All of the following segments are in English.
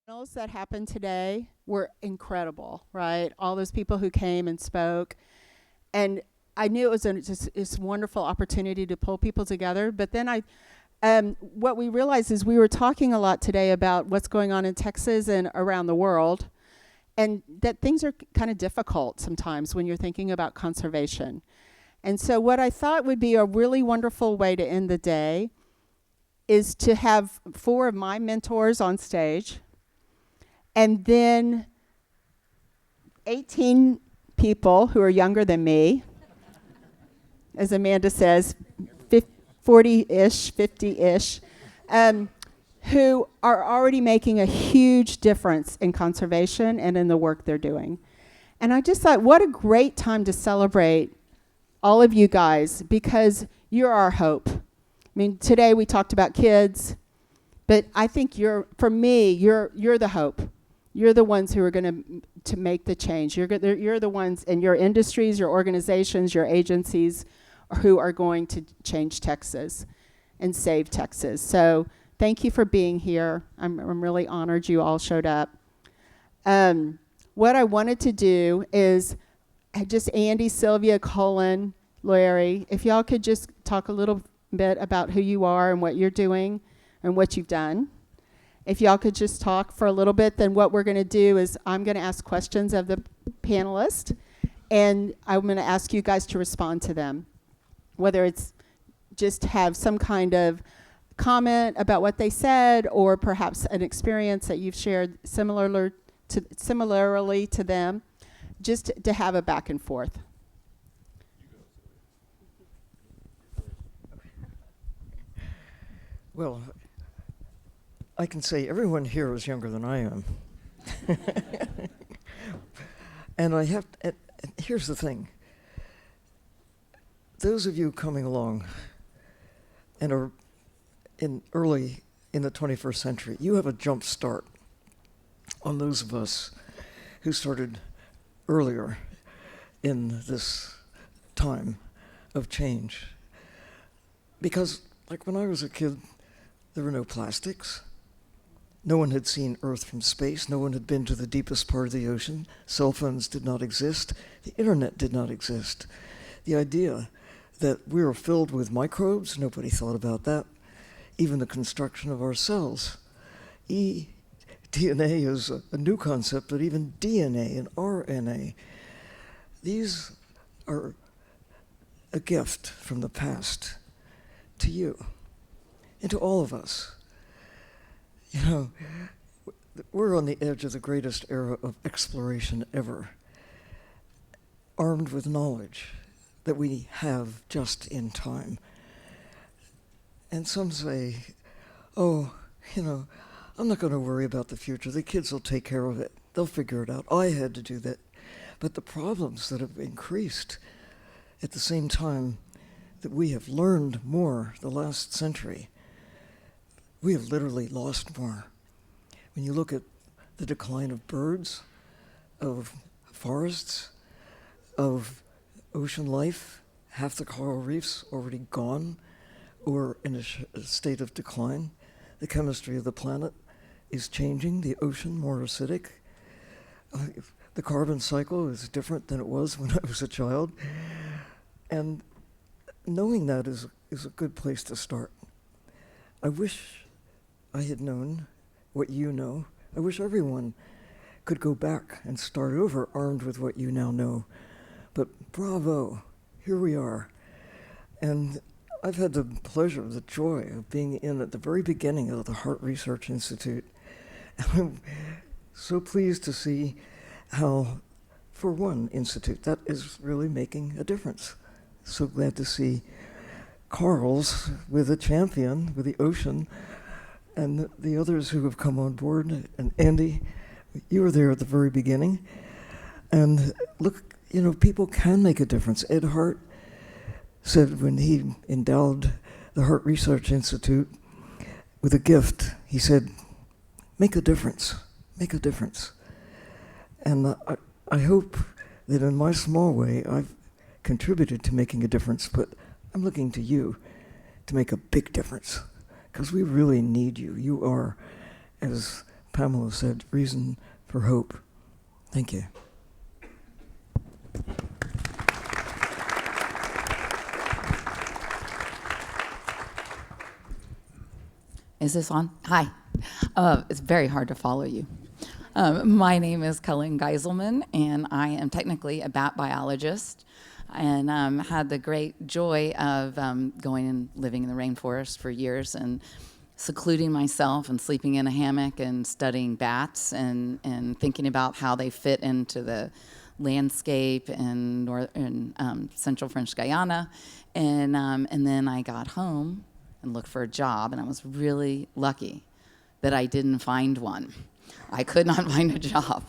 Panels that happened today were incredible, right? All those people who came and spoke. And I knew it was just this wonderful opportunity to pull people together. But then what we realized is we were talking a lot today about what's going on in Texas and around the world, and that things are kind of difficult sometimes when you're thinking about conservation. And so, what I thought would be a really wonderful way to end the day is to have four of my mentors on stage, and then 18 people who are younger than me, as Amanda says, 40-ish, 50-ish, who are already making a huge difference in conservation and in the work they're doing. And I just thought, what a great time to celebrate all of you guys, because you're our hope. I mean, today we talked about kids, but I think for me, you're the hope. You're the ones who are going to make the change. You're the ones in your industries, your organizations, your agencies who are going to change Texas and save Texas. So thank you for being here. I'm really honored you all showed up. What I wanted to do is just Andy, Sylvia, Colin, Larry, if y'all could just talk a little bit about who you are and what you're doing and what you've done. If y'all could just talk for a little bit, then what we're going to do is I'm going to ask questions of the panelists, and I'm going to ask you guys to respond to them, whether it's just have some kind of comment about what they said, or perhaps an experience that you've shared similarly to them, just to have a back and forth. Well, I can say everyone here is younger than I am. And here's the thing. Those of you coming along and are early in the 21st century, you have a jump start on those of us who started earlier in this time of change. Because, like when I was a kid, there were no plastics. No one had seen Earth from space. No one had been to the deepest part of the ocean. Cell phones did not exist. The internet did not exist. The idea that we were filled with microbes, nobody thought about that. Even the construction of our cells. DNA is a new concept, but even DNA and RNA, these are a gift from the past to you and to all of us. You know, we're on the edge of the greatest era of exploration ever, armed with knowledge that we have just in time. And some say, oh, I'm not going to worry about the future. The kids will take care of it. They'll figure it out. I had to do that. But the problems that have increased at the same time that we have learned more the last century, we have literally lost more. When you look at the decline of birds, of forests, of ocean life, half the coral reefs already gone or in a state of decline. The chemistry of the planet is changing, the ocean more acidic. The carbon cycle is different than it was when I was a child. And knowing that is a good place to start. I wish I had known what you know. I wish everyone could go back and start over armed with what you now know. But bravo, here we are. And I've had the pleasure, the joy of being in at the very beginning of the Harte Research Institute. And I'm so pleased to see how, for one institute, that is really making a difference. So glad to see corals with a champion, with the ocean, and the others who have come on board. And Andy, you were there at the very beginning. And look, people can make a difference. Ed Harte said when he endowed the Harte Research Institute with a gift, he said, make a difference, make a difference. And I hope that in my small way, I've contributed to making a difference, but I'm looking to you to make a big difference, because we really need you. You are as Pamela said, reason for hope. Thank you. Is this on? Hi. It's very hard to follow you. My name is Cullen Geiselman, and I am technically a bat biologist, and had the great joy of going and living in the rainforest for years and secluding myself and sleeping in a hammock and studying bats and thinking about how they fit into the landscape in central French Guiana. And then I got home and looked for a job, and I was really lucky that I didn't find one. I could not find a job.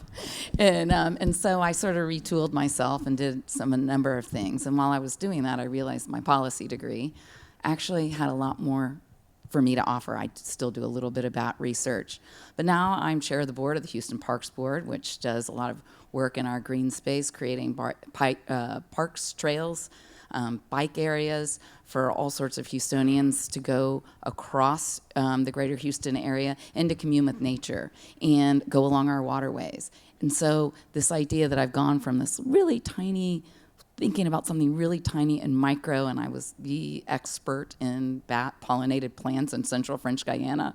And so I sort of retooled myself and did a number of things. And while I was doing that, I realized my policy degree actually had a lot more for me to offer. I still do a little bit about research. But now I'm chair of the board of the Houston Parks Board, which does a lot of work in our green space, creating parks, trails, bike areas for all sorts of Houstonians to go across the greater Houston area and to commune with nature and go along our waterways. And so this idea that I've gone from this really tiny, thinking about something really tiny and micro, and I was the expert in bat-pollinated plants in central French Guiana.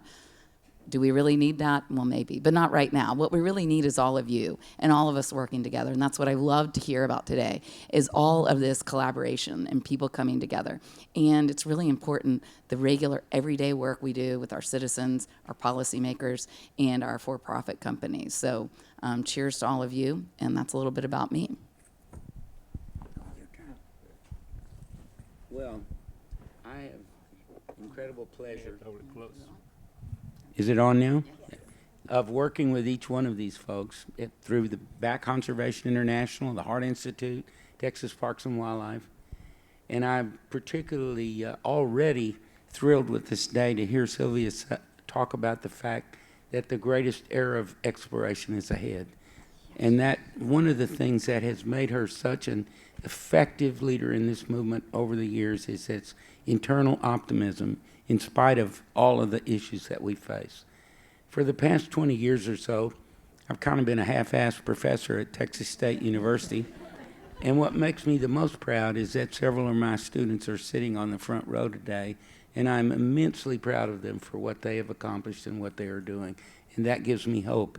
Do we really need that? Well, maybe, but not right now. What we really need is all of you and all of us working together. And that's what I love to hear about today, is all of this collaboration and people coming together. And it's really important, the regular everyday work we do with our citizens, our policymakers, and our for-profit companies. So cheers to all of you, and that's a little bit about me. Well, I have incredible pleasure. Is it on now? Of working with each one of these folks through the Bat Conservation International, the Harte Institute, Texas Parks and Wildlife. And I'm particularly already thrilled with this day to hear Sylvia talk about the fact that the greatest era of exploration is ahead. And that one of the things that has made her such an effective leader in this movement over the years is its internal optimism in spite of all of the issues that we face. For the past 20 years or so, I've kind of been a half-assed professor at Texas State University. And what makes me the most proud is that several of my students are sitting on the front row today, and I'm immensely proud of them for what they have accomplished and what they are doing. And that gives me hope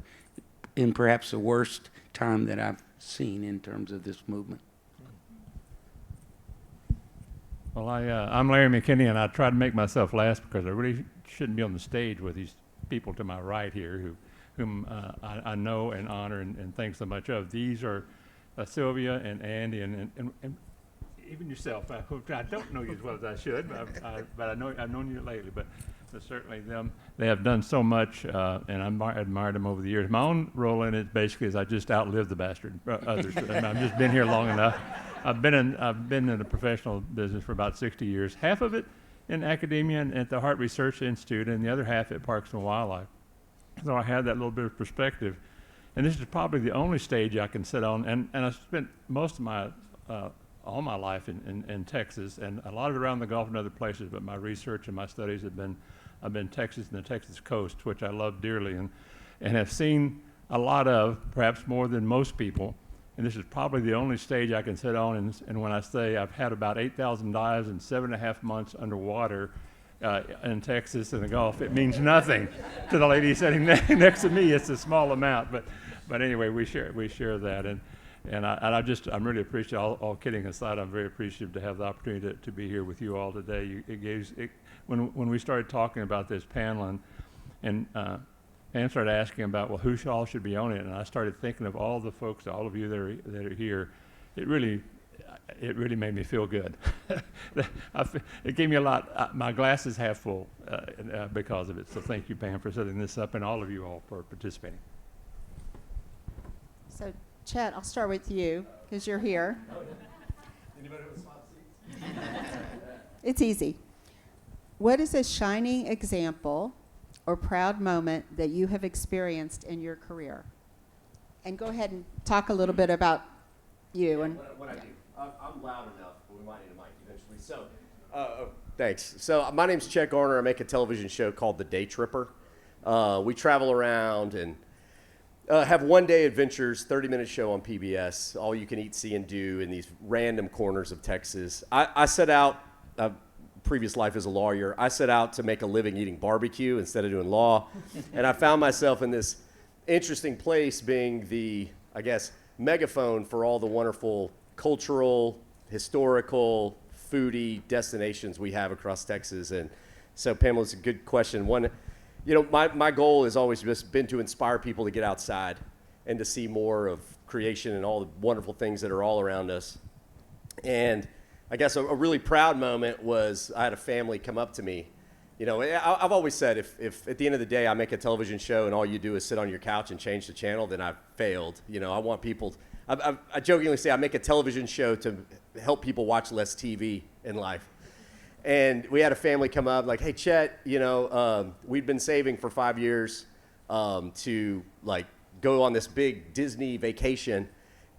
in perhaps the worst time that I've seen in terms of this movement. Well, I'm Larry McKinney, and I try to make myself last because I really shouldn't be on the stage with these people to my right here whom I know and honor and think so much of. These are Sylvia and Andy and even yourself. I don't know you as well as I should, but I've known you lately. But certainly them, they have done so much, and I admired them over the years. My own role in it basically is I just outlived the bastard others. I've just been here long enough. I've been in the professional business for about 60 years, half of it in academia and at the Harte Research Institute, and the other half at Parks and Wildlife. So I had that little bit of perspective. And this is probably the only stage I can sit on, and I spent most of my, all my life in Texas, and a lot of it around the Gulf and other places, but my research and my studies have been Texas and the Texas coast, which I love dearly, and have seen a lot of, perhaps more than most people. And this is probably the only stage I can sit on, and when I say I've had about 8,000 dives and 7.5 months underwater in Texas and the Gulf, it means nothing to the lady sitting next to me. It's a small amount, but anyway, we share that, and I'm really appreciative. All kidding aside, I'm very appreciative to have the opportunity to be here with you all today. When we started talking about this panel, and Pam started asking about, well, who all should be on it, and I started thinking of all the folks, all of you that are here. It really made me feel good. It gave me a lot. My glass is half full because of it. So thank you, Pam, for setting this up, and all of you all for participating. So, Chet, I'll start with you because you're here. Anybody with spot seats? It's easy. What is a shining example or proud moment that you have experienced in your career? And go ahead and talk a little bit about you. And what I do. I'm loud enough, but we might need a mic eventually. So, thanks. So my name's Chet Garner. I make a television show called The Day Tripper. We travel around and have one-day adventures, 30-minute show on PBS, all you can eat, see, and do in these random corners of Texas. I set out, previous life as a lawyer, I set out to make a living eating barbecue instead of doing law. And I found myself in this interesting place being the, I guess, megaphone for all the wonderful cultural, historical, foodie destinations we have across Texas. And so, Pamela, it's a good question. One, my goal has always just been to inspire people to get outside and to see more of creation and all the wonderful things that are all around us. And I guess a really proud moment was I had a family come up to me. I've always said if at the end of the day I make a television show and all you do is sit on your couch and change the channel, then I've failed. I want people, I jokingly say I make a television show to help people watch less TV in life. And we had a family come up like, hey, Chet, we'd been saving for 5 years to go on this big Disney vacation,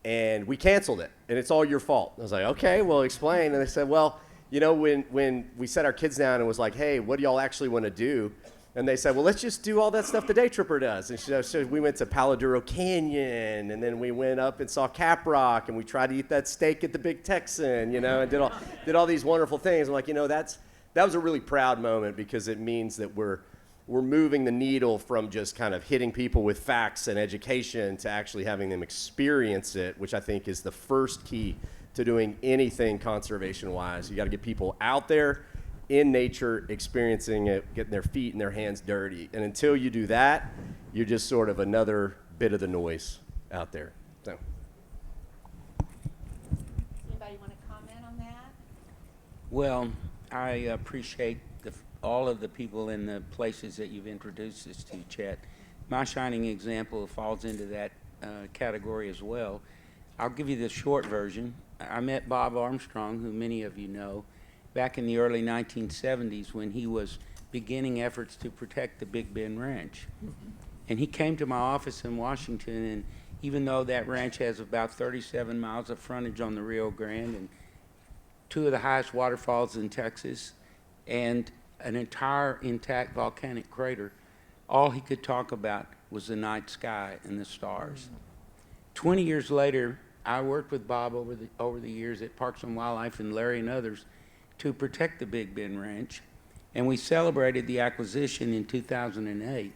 and we canceled it, and it's all your fault. I was like, okay, well, explain. And they said, well, when we set our kids down and was like, hey, what do y'all actually want to do? And they said, well, let's just do all that stuff the day tripper does. And so we went to Palo Duro Canyon, and then we went up and saw Cap Rock, and we tried to eat that steak at the Big Texan, and did all these wonderful things. I'm like, that was a really proud moment because it means that we're moving the needle from just kind of hitting people with facts and education to actually having them experience it, which I think is the first key to doing anything conservation-wise. You got to get people out there in nature, experiencing it, getting their feet and their hands dirty. And until you do that, you're just sort of another bit of the noise out there. So. Anybody want to comment on that? Well, I appreciate all of the people in the places that you've introduced us to, Chet. My shining example falls into that category as well. I'll give you the short version. I met Bob Armstrong, who many of you know, back in the early 1970s when he was beginning efforts to protect the Big Bend Ranch. And he came to my office in Washington, and even though that ranch has about 37 miles of frontage on the Rio Grande and 2 of the highest waterfalls in Texas and an entire intact volcanic crater, all he could talk about was the night sky and the stars. 20 years later, I worked with Bob over the years at Parks and Wildlife and Larry and others to protect the Big Bend Ranch, and we celebrated the acquisition in 2008.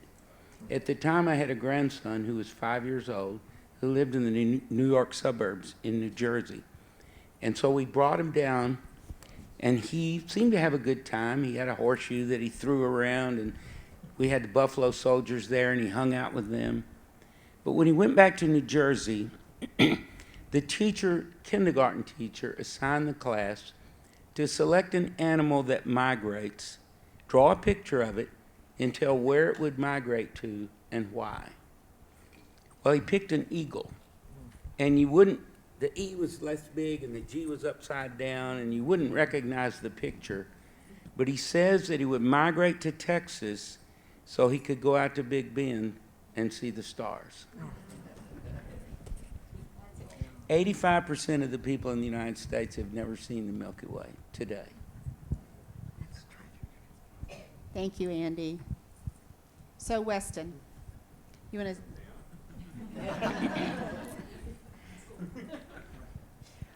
At the time, I had a grandson who was 5 years old who lived in the New York suburbs in New Jersey. And so we brought him down, and he seemed to have a good time. He had a horseshoe that he threw around, and we had the Buffalo Soldiers there, and he hung out with them. But when he went back to New Jersey, the kindergarten teacher, assigned the class to select an animal that migrates, draw a picture of it, and tell where it would migrate to and why. Well, he picked an eagle, and the E was less big and the G was upside down, and you wouldn't recognize the picture. But he says that he would migrate to Texas so he could go out to Big Bend and see the stars. 85% of the people in the United States have never seen the Milky Way today. Thank you, Andy. So, Weston, you want to...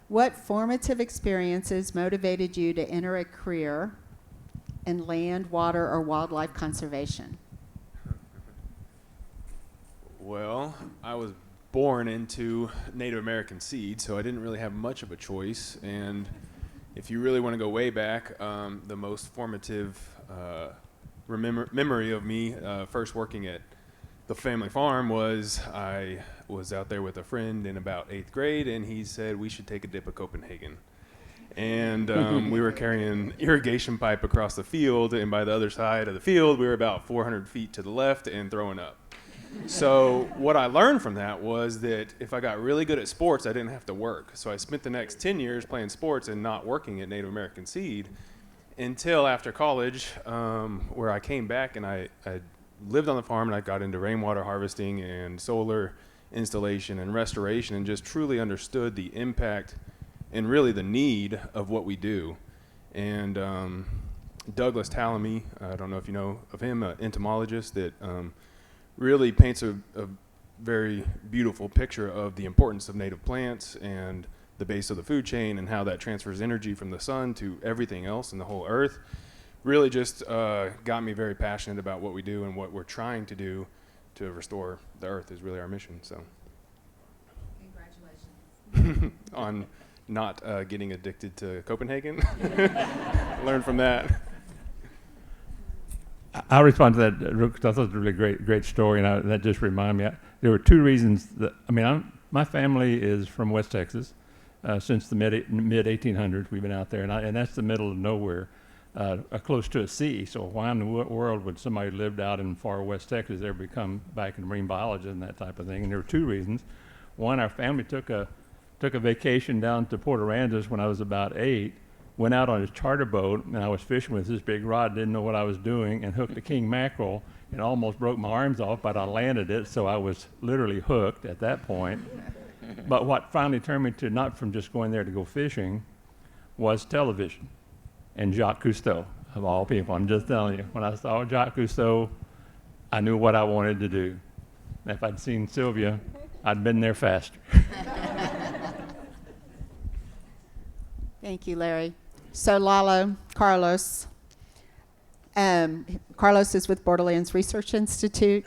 What formative experiences motivated you to enter a career in land, water, or wildlife conservation? Well, I was born into Native American seed, so I didn't really have much of a choice. And if you really want to go way back, the most formative memory of me first working at the family farm was I was out there with a friend in about 8th grade, and he said we should take a dip of Copenhagen. And we were carrying irrigation pipe across the field, and by the other side of the field, we were about 400 feet to the left and throwing up. So what I learned from that was that if I got really good at sports, I didn't have to work. So I spent the next 10 years playing sports and not working at Native American Seed until after college, where I came back and I lived on the farm, and I got into rainwater harvesting and solar installation and restoration, and just truly understood the impact and really the need of what we do. And Douglas Tallamy, I don't know if you know of him, an entomologist that really paints a very beautiful picture of the importance of native plants and the base of the food chain and how that transfers energy from the sun to everything else in the whole earth. Really just got me very passionate about what we do and what we're trying to do to restore the earth is really our mission. So, congratulations on not getting addicted to Copenhagen. Learn from that. I'll respond to that because I thought it was a really great story, and that just reminded me. There were two reasons that my family is from West Texas. Since the mid 1800s, we've been out there, and that's the middle of nowhere, close to a sea. So why in the world would somebody who lived out in far West Texas ever become back in marine biology and that type of thing? And there were two reasons. One, our family took a vacation down to Borderlands when I was about 8. Went out on his charter boat, and I was fishing with this big rod, didn't know what I was doing, and hooked a king mackerel, and almost broke my arms off, but I landed it, so I was literally hooked at that point. But what finally turned me to, not from just going there to go fishing, was television, and Jacques Cousteau, of all people. I'm just telling you, when I saw Jacques Cousteau, I knew what I wanted to do. And if I'd seen Sylvia, I'd been there faster. Thank you, Larry. So Lalo, Carlos. Carlos is with Borderlands Research Institute.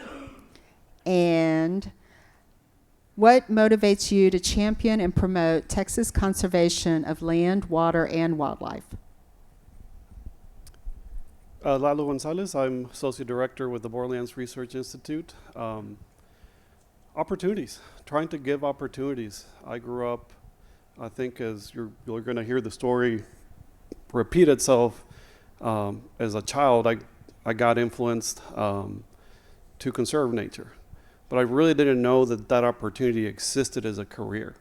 And what motivates you to champion and promote Texas conservation of land, water, and wildlife? Lalo Gonzalez. I'm Associate Director with the Borderlands Research Institute. Opportunities, trying to give opportunities. I grew up, I think as you're going to hear the story repeat itself, as a child, I got influenced to conserve nature. But I really didn't know that opportunity existed as a career.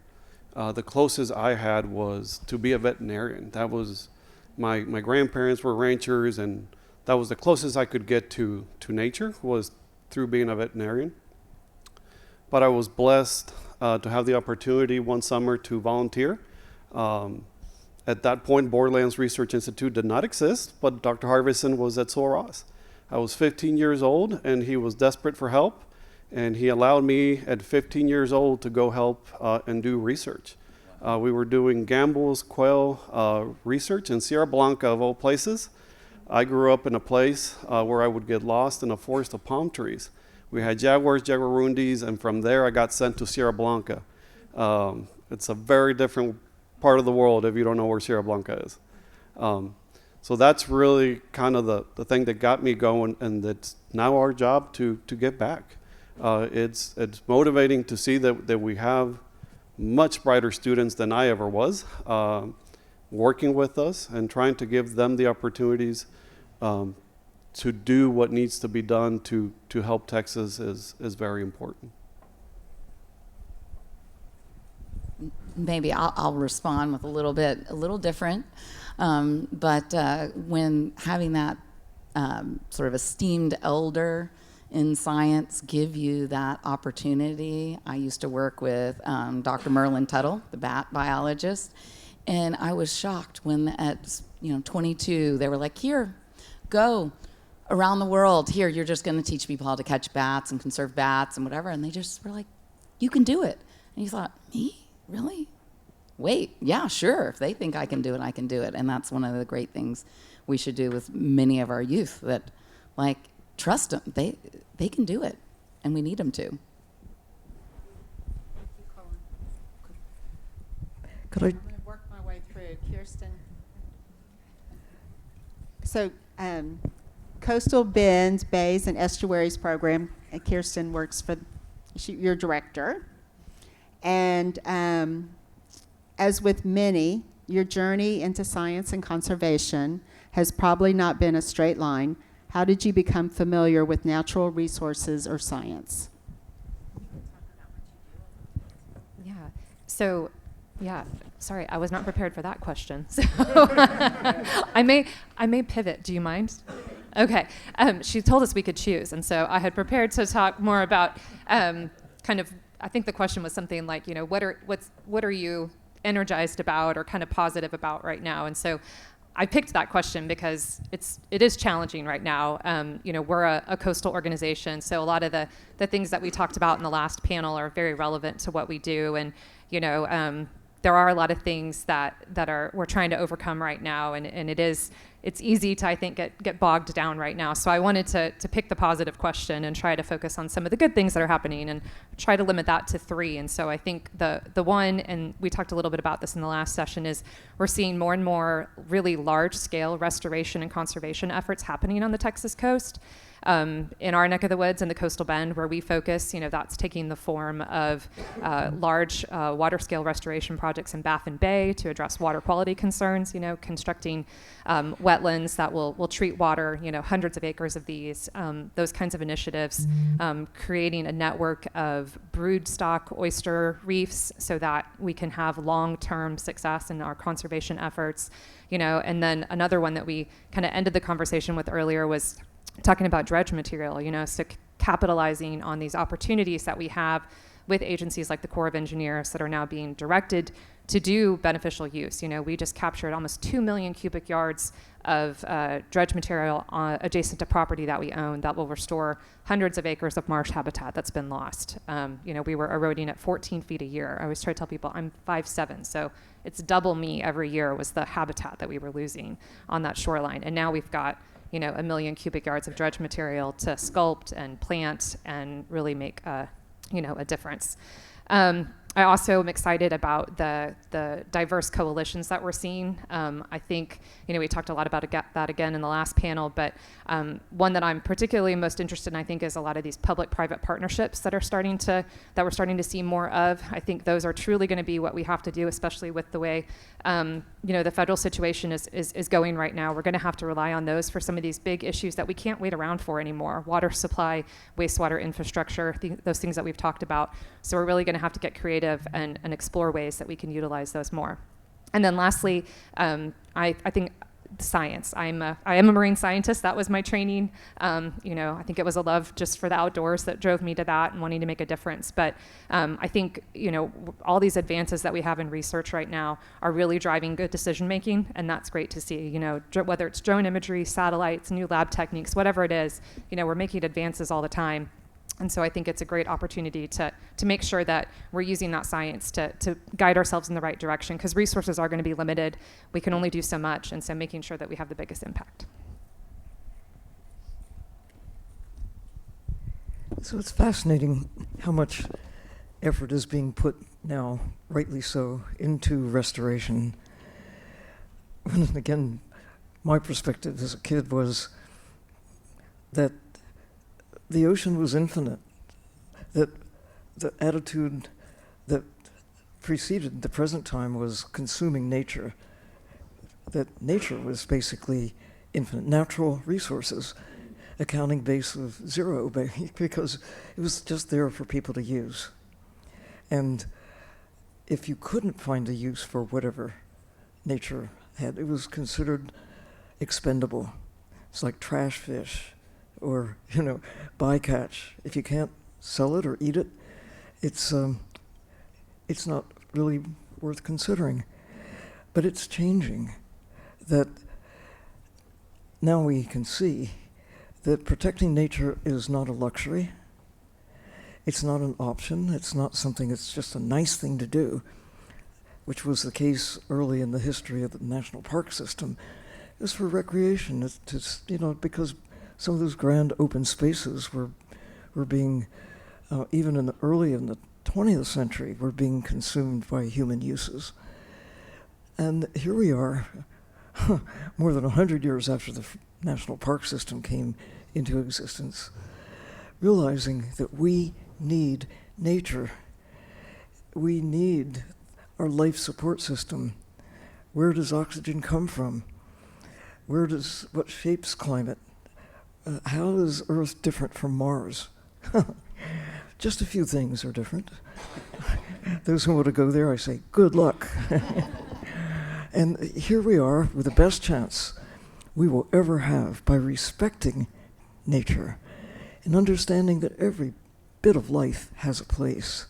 The closest I had was to be a veterinarian. That was, my grandparents were ranchers, and that was the closest I could get to nature, was through being a veterinarian. But I was blessed to have the opportunity one summer to volunteer. At that point, Borderlands Research Institute did not exist, but Dr. Harvison was at Sul Ross. I was 15 years old, and he was desperate for help, and he allowed me at 15 years old to go help and do research. We were doing Gambel's quail research in Sierra Blanca, of all places. I grew up in a place where I would get lost in a forest of palm trees. We had jaguars, jaguarundis, and from there I got sent to Sierra Blanca. It's a very different part of the world if you don't know where Sierra Blanca is. So that's really kind of the thing that got me going, and it's now our job to get back. It's motivating to see that we have much brighter students than I ever was working with us and trying to give them the opportunities to do what needs to be done to help Texas is very important. Maybe I'll respond with a little different. But when having that sort of esteemed elder in science give you that opportunity, I used to work with Dr. Merlin Tuttle, the bat biologist, and I was shocked when at 22 they were like, "Here, go around the world. Here, you're just going to teach people how to catch bats and conserve bats and whatever," and they just were like, "You can do it." And you thought, "Me? Really? Wait, yeah, sure. If they think I can do it, I can do it." And that's one of the great things we should do with many of our youth, that trust them. They can do it, and we need them to. Could I? I'm going to work my way through. Kiersten. So, Coastal Bends, Bays, and Estuaries program. Kiersten works for your director. And as with many, your journey into science and conservation has probably not been a straight line. How did you become familiar with natural resources or science? Yeah. So, sorry, I was not prepared for that question. So I may pivot. Do you mind? Okay. She told us we could choose, and so I had prepared to talk more about kind of. I think the question was something like, what are you energized about or kind of positive about right now? And so I picked that question because it is challenging right now. We're a coastal organization, so a lot of the things that we talked about in the last panel are very relevant to what we do, and there are a lot of things that we're trying to overcome right now, and it's easy to, I think, get bogged down right now. So I wanted to pick the positive question and try to focus on some of the good things that are happening and try to limit that to 3. And so I think the one, and we talked a little bit about this in the last session, is we're seeing more and more really large-scale restoration and conservation efforts happening on the Texas coast. In our neck of the woods in the coastal bend where we focus, that's taking the form of large water scale restoration projects in Baffin Bay to address water quality concerns, constructing wetlands that will treat water, hundreds of acres of these, those kinds of initiatives, creating a network of broodstock oyster reefs so that we can have long-term success in our conservation efforts, and then another one that we kind of ended the conversation with earlier was talking about dredge material, so capitalizing on these opportunities that we have with agencies like the Corps of Engineers that are now being directed to do beneficial use. We just captured almost 2 million cubic yards of dredge material adjacent to property that we own that will restore hundreds of acres of marsh habitat that's been lost. We were eroding at 14 feet a year. I always try to tell people I'm 5'7", so it's double me every year was the habitat that we were losing on that shoreline. And now we've got 1 million cubic yards of dredge material to sculpt and plant and really make a difference. I also am excited about the diverse coalitions that we're seeing. I think, we talked a lot about that again in the last panel, but one that I'm particularly most interested in, I think, is a lot of these public-private partnerships that we're starting to see more of. I think those are truly going to be what we have to do, especially with the way, the federal situation is going right now. We're going to have to rely on those for some of these big issues that we can't wait around for anymore. Water supply, wastewater infrastructure, those things that we've talked about. So we're really going to have to get creative and explore ways that we can utilize those more. And then lastly, I think science. I am a marine scientist. That was my training. I think it was a love just for the outdoors that drove me to that and wanting to make a difference. But I think, all these advances that we have in research right now are really driving good decision making, and that's great to see. Whether it's drone imagery, satellites, new lab techniques, whatever it is, we're making advances all the time. And so I think it's a great opportunity to make sure that we're using that science to guide ourselves in the right direction, because resources are going to be limited. We can only do so much, and so making sure that we have the biggest impact. So it's fascinating how much effort is being put now, rightly so, into restoration. And again, my perspective as a kid was that the ocean was infinite, that the attitude that preceded the present time was consuming nature, that nature was basically infinite, natural resources, a counting base of 0, because it was just there for people to use. And if you couldn't find a use for whatever nature had, it was considered expendable. It's like trash fish, or bycatch. If you can't sell it or eat it, it's not really worth considering. But it's changing. That now we can see that protecting nature is not a luxury. It's not an option. It's not something that's just a nice thing to do, which was the case early in the history of the national park system. It was for recreation. It's because some of those grand open spaces were being, even early in the 20th century, were being consumed by human uses. And here we are, more than 100 years after the national park system came into existence, realizing that we need nature. We need our life support system. Where does oxygen come from? What shapes climate? How is Earth different from Mars? Just a few things are different. Those who want to go there, I say, good luck. And here we are with the best chance we will ever have by respecting nature and understanding that every bit of life has a place,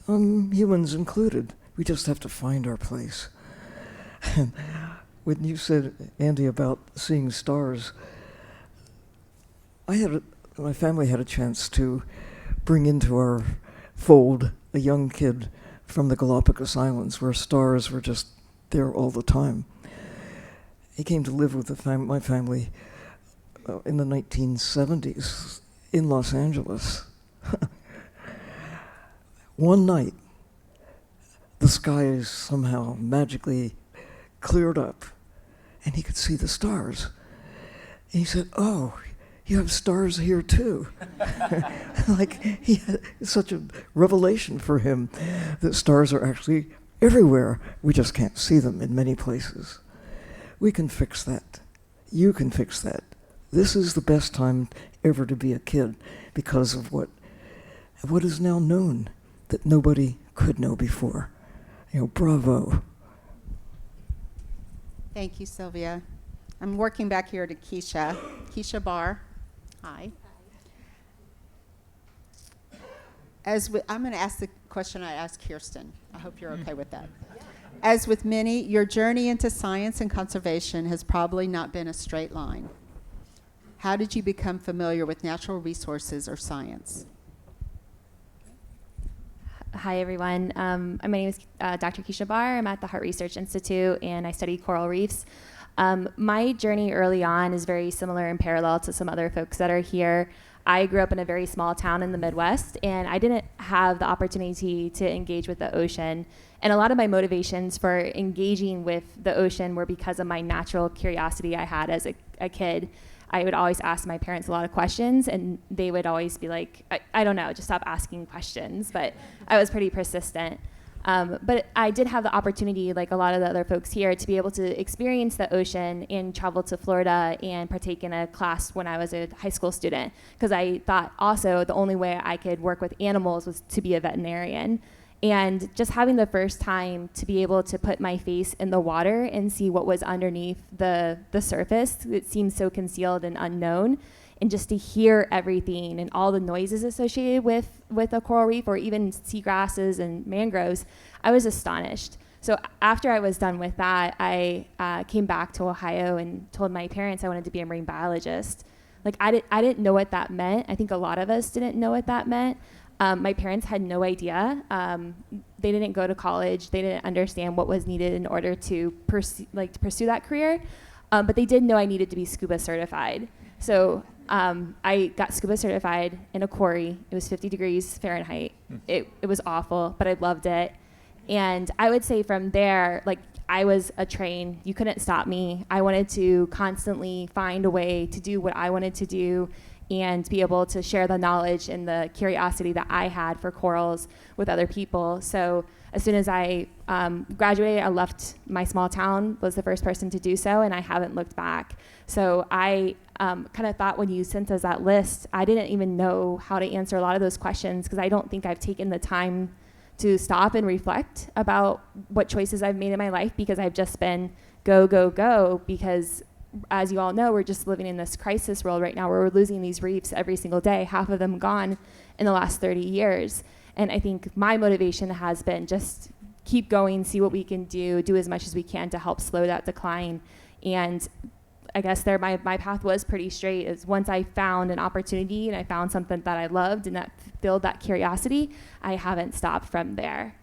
humans included. We just have to find our place. And when you said, Andy, about seeing stars, my family had a chance to bring into our fold a young kid from the Galapagos Islands, where stars were just there all the time. He came to live with my family in the 1970s in Los Angeles. One night, the skies somehow magically cleared up, and he could see the stars. And he said, "Oh, you have stars here too." Like, he had such a revelation for him that stars are actually everywhere. We just can't see them in many places. We can fix that. You can fix that. This is the best time ever to be a kid because of what is now known that nobody could know before. Bravo. Thank you, Sylvia. I'm working back here to Keisha. Keisha Bahr. Hi. I'm going to ask the question I asked Kiersten. I hope you're okay with that. As with many, your journey into science and conservation has probably not been a straight line. How did you become familiar with natural resources or science? Hi, everyone. My name is Dr. Keisha Bahr. I'm at the Harte Research Institute, and I study coral reefs. My journey early on is very similar and parallel to some other folks that are here. I grew up in a very small town in the Midwest, and I didn't have the opportunity to engage with the ocean. And a lot of my motivations for engaging with the ocean were because of my natural curiosity I had as a kid. I would always ask my parents a lot of questions, and they would always be like, I don't know, just stop asking questions. But I was pretty persistent. But I did have the opportunity, like a lot of the other folks here, to be able to experience the ocean and travel to Florida and partake in a class when I was a high school student. Because I thought also the only way I could work with animals was to be a veterinarian. And just having the first time to be able to put my face in the water and see what was underneath the surface, it seemed so concealed and unknown, and just to hear everything and all the noises associated with a coral reef or even seagrasses and mangroves, I was astonished. So after I was done with that, I came back to Ohio and told my parents I wanted to be a marine biologist. Like, I didn't know what that meant. I think a lot of us didn't know what that meant. My parents had no idea. They didn't go to college. They didn't understand what was needed in order to pursue that career. But they did know I needed to be scuba certified. So I got scuba certified in a quarry. It was 50 degrees Fahrenheit. It was awful, but I loved it. And I would say from there, like, I was a train. You couldn't stop me. I wanted to constantly find a way to do what I wanted to do and be able to share the knowledge and the curiosity that I had for corals with other people. So as soon as I graduated, I left my small town, was the first person to do so, and I haven't looked back. So I kind of thought when you sent us that list, I didn't even know how to answer a lot of those questions because I don't think I've taken the time to stop and reflect about what choices I've made in my life because I've just been go, go, go because as you all know, we're just living in this crisis world right now where we're losing these reefs every single day, half of them gone in the last 30 years. And I think my motivation has been just keep going, see what we can do as much as we can to help slow that decline. And I guess my path was pretty straight. Is once I found an opportunity and I found something that I loved and that filled that curiosity, I haven't stopped from there.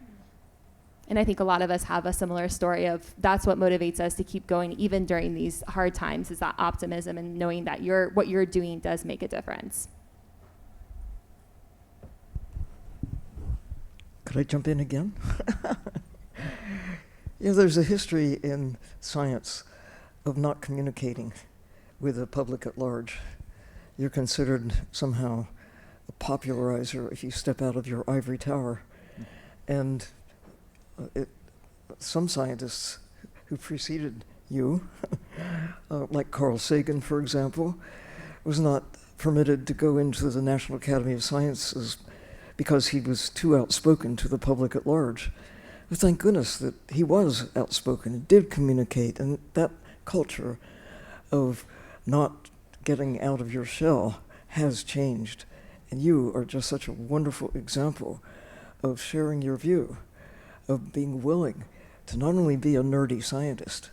And I think a lot of us have a similar story of that's what motivates us to keep going even during these hard times is that optimism and knowing that what you're doing does make a difference. Could I jump in again? There's a history in science of not communicating with the public at large. You're considered somehow a popularizer if you step out of your ivory tower. And some scientists who preceded you, like Carl Sagan, for example, was not permitted to go into the National Academy of Sciences because he was too outspoken to the public at large. But thank goodness that he was outspoken and did communicate, and that culture of not getting out of your shell has changed. And you are just such a wonderful example of sharing your view, of being willing to not only be a nerdy scientist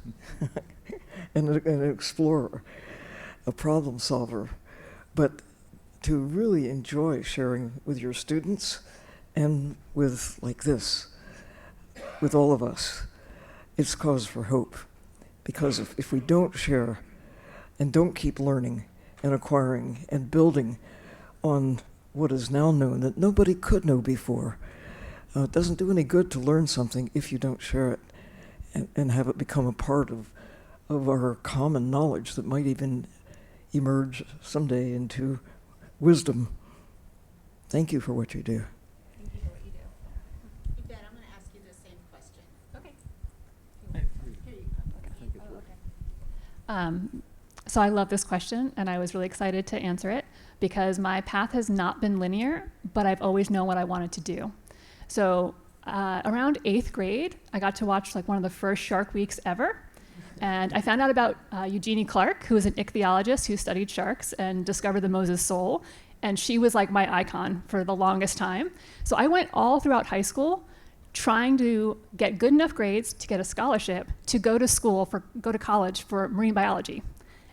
and an explorer, a problem solver, but to really enjoy sharing with your students and with, like this, with all of us. It's cause for hope. Because if we don't share and don't keep learning and acquiring and building on what is now known that nobody could know before, it doesn't do any good to learn something if you don't share it and have it become a part of our common knowledge that might even emerge someday into wisdom. Thank you for what you do. Thank you for what you do. Yvette, I'm going to ask you the same question. Okay. Here you go. So I love this question, and I was really excited to answer it because my path has not been linear, but I've always known what I wanted to do. So around 8th grade, I got to watch like one of the first Shark Weeks ever. And I found out about Eugenie Clark, who was an ichthyologist who studied sharks and discovered the Moses sole. And she was like my icon for the longest time. So I went all throughout high school trying to get good enough grades to get a scholarship to go to college for marine biology.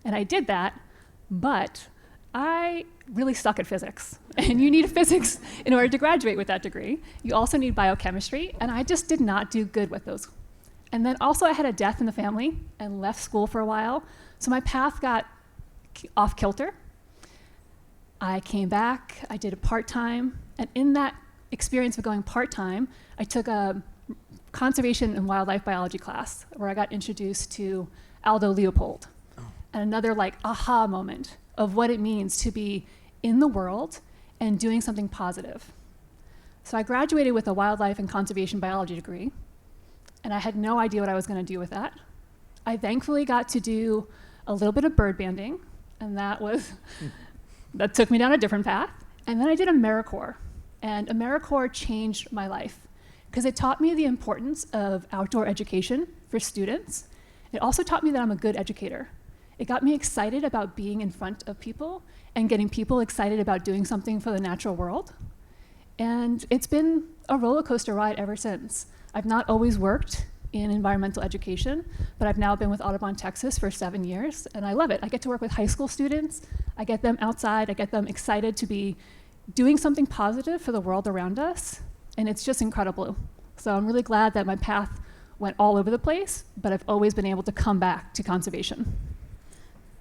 And I did that, but I really suck at physics. And you need physics in order to graduate with that degree. You also need biochemistry, and I just did not do good with those. And then also I had a death in the family and left school for a while. So my path got off kilter. I came back, I did a part-time, and in that experience of going part-time, I took a conservation and wildlife biology class where I got introduced to Aldo Leopold. And another like aha moment of what it means to be in the world and doing something positive. So I graduated with a wildlife and conservation biology degree, and I had no idea what I was going to do with that. I thankfully got to do a little bit of bird banding, and that took me down a different path. And then I did AmeriCorps, and AmeriCorps changed my life because it taught me the importance of outdoor education for students. It also taught me that I'm a good educator. It got me excited about being in front of people and getting people excited about doing something for the natural world. And it's been a roller coaster ride ever since. I've not always worked in environmental education, but I've now been with Audubon, Texas for 7 years, and I love it. I get to work with high school students. I get them outside. I get them excited to be doing something positive for the world around us, and it's just incredible. So I'm really glad that my path went all over the place, but I've always been able to come back to conservation.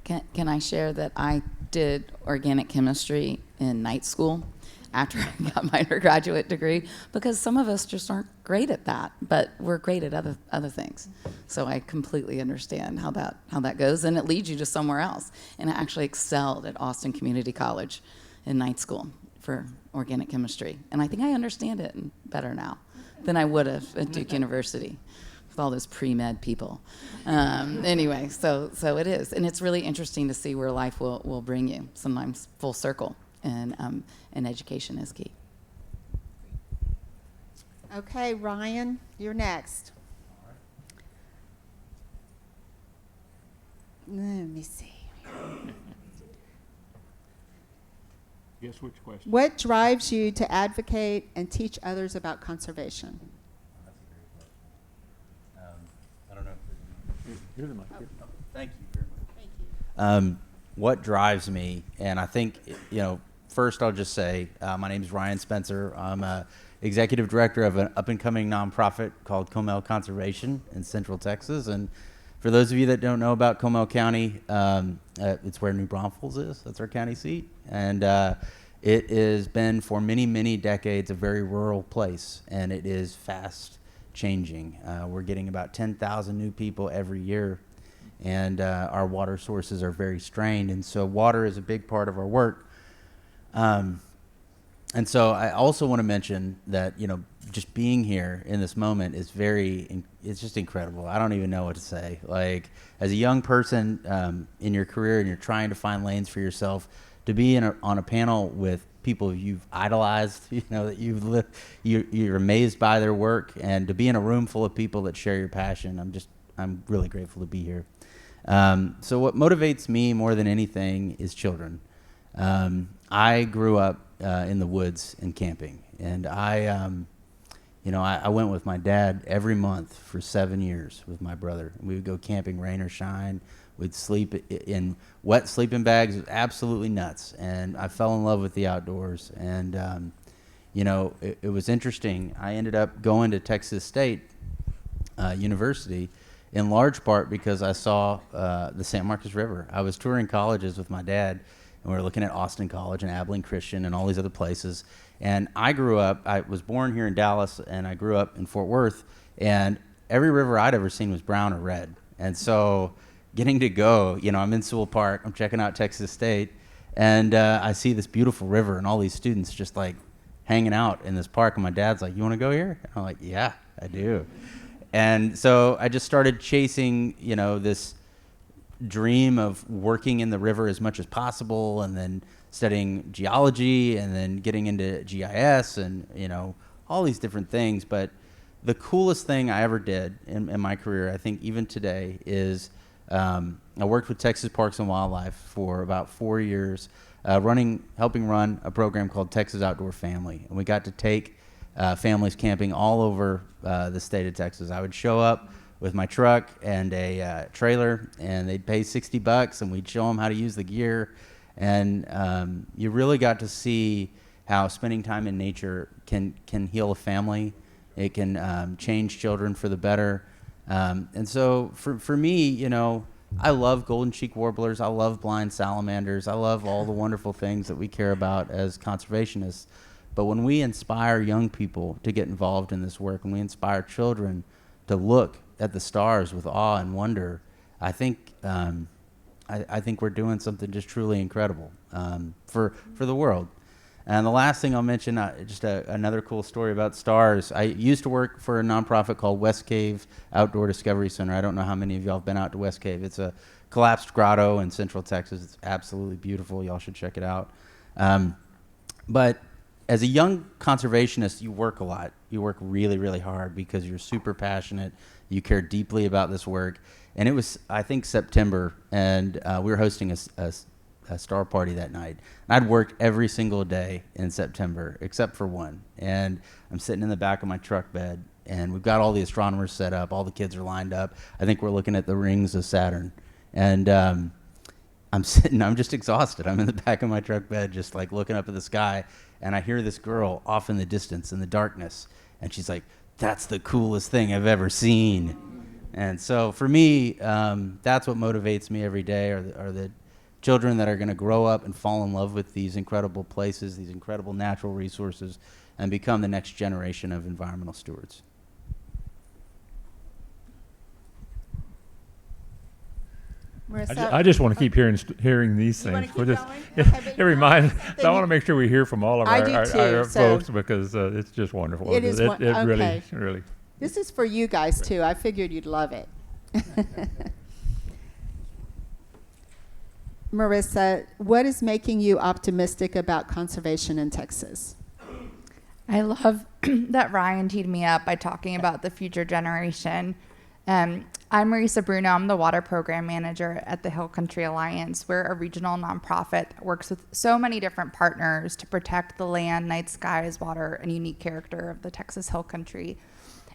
Can I share that I did organic chemistry in night school after I got my undergraduate degree, because some of us just aren't great at that, but we're great at other things. So I completely understand how that goes, and it leads you to somewhere else. And I actually excelled at Austin Community College in night school for organic chemistry, and I think I understand it better now than I would have at Duke University with all those pre-med people. Anyway, so it is, and it's really interesting to see where life will bring you, sometimes full circle. And education is key. Okay, Ryan, you're next. Let me see. Guess which question? What drives you to advocate and teach others about conservation? That's a great question. I don't know. Here's the mic. Thank you very much. Thank you. What drives me, and I think, first I'll just say, my name is Ryan Spencer. I'm executive director of an up-and-coming nonprofit called Comel Conservation in Central Texas. And for those of you that don't know about Comel County, it's where New Braunfels is. That's our county seat. And it has been for many, many decades a very rural place, and it is fast changing. We're getting about 10,000 new people every year, and our water sources are very strained. And so water is a big part of our work. And so I also want to mention that, just being here in this moment is it's just incredible. I don't even know what to say. Like, as a young person in your career, and you're trying to find lanes for yourself, to be on a panel with people you've idolized, that you're amazed by their work, and to be in a room full of people that share your passion, I'm really grateful to be here. So what motivates me more than anything is children. I grew up in the woods and camping, and I I went with my dad every month for 7 years with my brother. We would go camping, rain or shine. We'd sleep in wet sleeping bags. It was absolutely nuts. And I fell in love with the outdoors. And, it was interesting. I ended up going to Texas State University in large part because I saw the San Marcos River. I was touring colleges with my dad, and we were looking at Austin College and Abilene Christian and all these other places. And I was born here in Dallas, and I grew up in Fort Worth, and every river I'd ever seen was brown or red. And so getting to go, I'm in Sewell Park, I'm checking out Texas State, and I see this beautiful river and all these students just like hanging out in this park. And my dad's like, "You want to go here?" And I'm like, "Yeah, I do." And so I just started chasing, this dream of working in the river as much as possible, and then studying geology, and then getting into GIS, and all these different things. But the coolest thing I ever did in my career, I think even today, is I worked with Texas Parks and Wildlife for about 4 years, helping run a program called Texas Outdoor Family, and we got to take families camping all over the state of Texas. I would show up with my truck and a trailer, and they'd pay $60, and we'd show them how to use the gear. And you really got to see how spending time in nature can heal a family. It can change children for the better. And so for me, I love golden cheek warblers. I love blind salamanders. I love all the wonderful things that we care about as conservationists. But when we inspire young people to get involved in this work, and we inspire children to look at the stars with awe and wonder, I think we're doing something just truly incredible for the world. And the last thing I'll mention, another cool story about stars. I used to work for a nonprofit called West Cave Outdoor Discovery Center. I don't know how many of y'all have been out to West Cave. It's a collapsed grotto in Central Texas. It's absolutely beautiful. Y'all should check it out. But as a young conservationist, you work a lot. You work really, really hard because you're super passionate. You care deeply about this work. And it was, I think, September, and we were hosting a star party that night. And I'd worked every single day in September except for one. And I'm sitting in the back of my truck bed, and we've got all the astronomers set up. All the kids are lined up. I think we're looking at the rings of Saturn. And I'm just exhausted. I'm in the back of my truck bed just like looking up at the sky, and I hear this girl off in the distance in the darkness, and she's like, "That's the coolest thing I've ever seen." And so for me, that's what motivates me every day, are the children that are going to grow up and fall in love with these incredible places, these incredible natural resources, and become the next generation of environmental stewards. Marissa, I just want to keep hearing these You wanna things. keep We're just, going? it, Okay, but it reminds. then I want to make sure we hear from all of I our, do our, too, our so- folks, because it's just wonderful. It is It okay. really. This is for you guys too. I figured you'd love it. Marissa, what is making you optimistic about conservation in Texas? I love that Ryan teed me up by talking about the future generation. I'm Marisa Bruno. I'm the water program manager at the Hill Country Alliance. We're a regional nonprofit that works with so many different partners to protect the land, night skies, water, and unique character of the Texas Hill Country.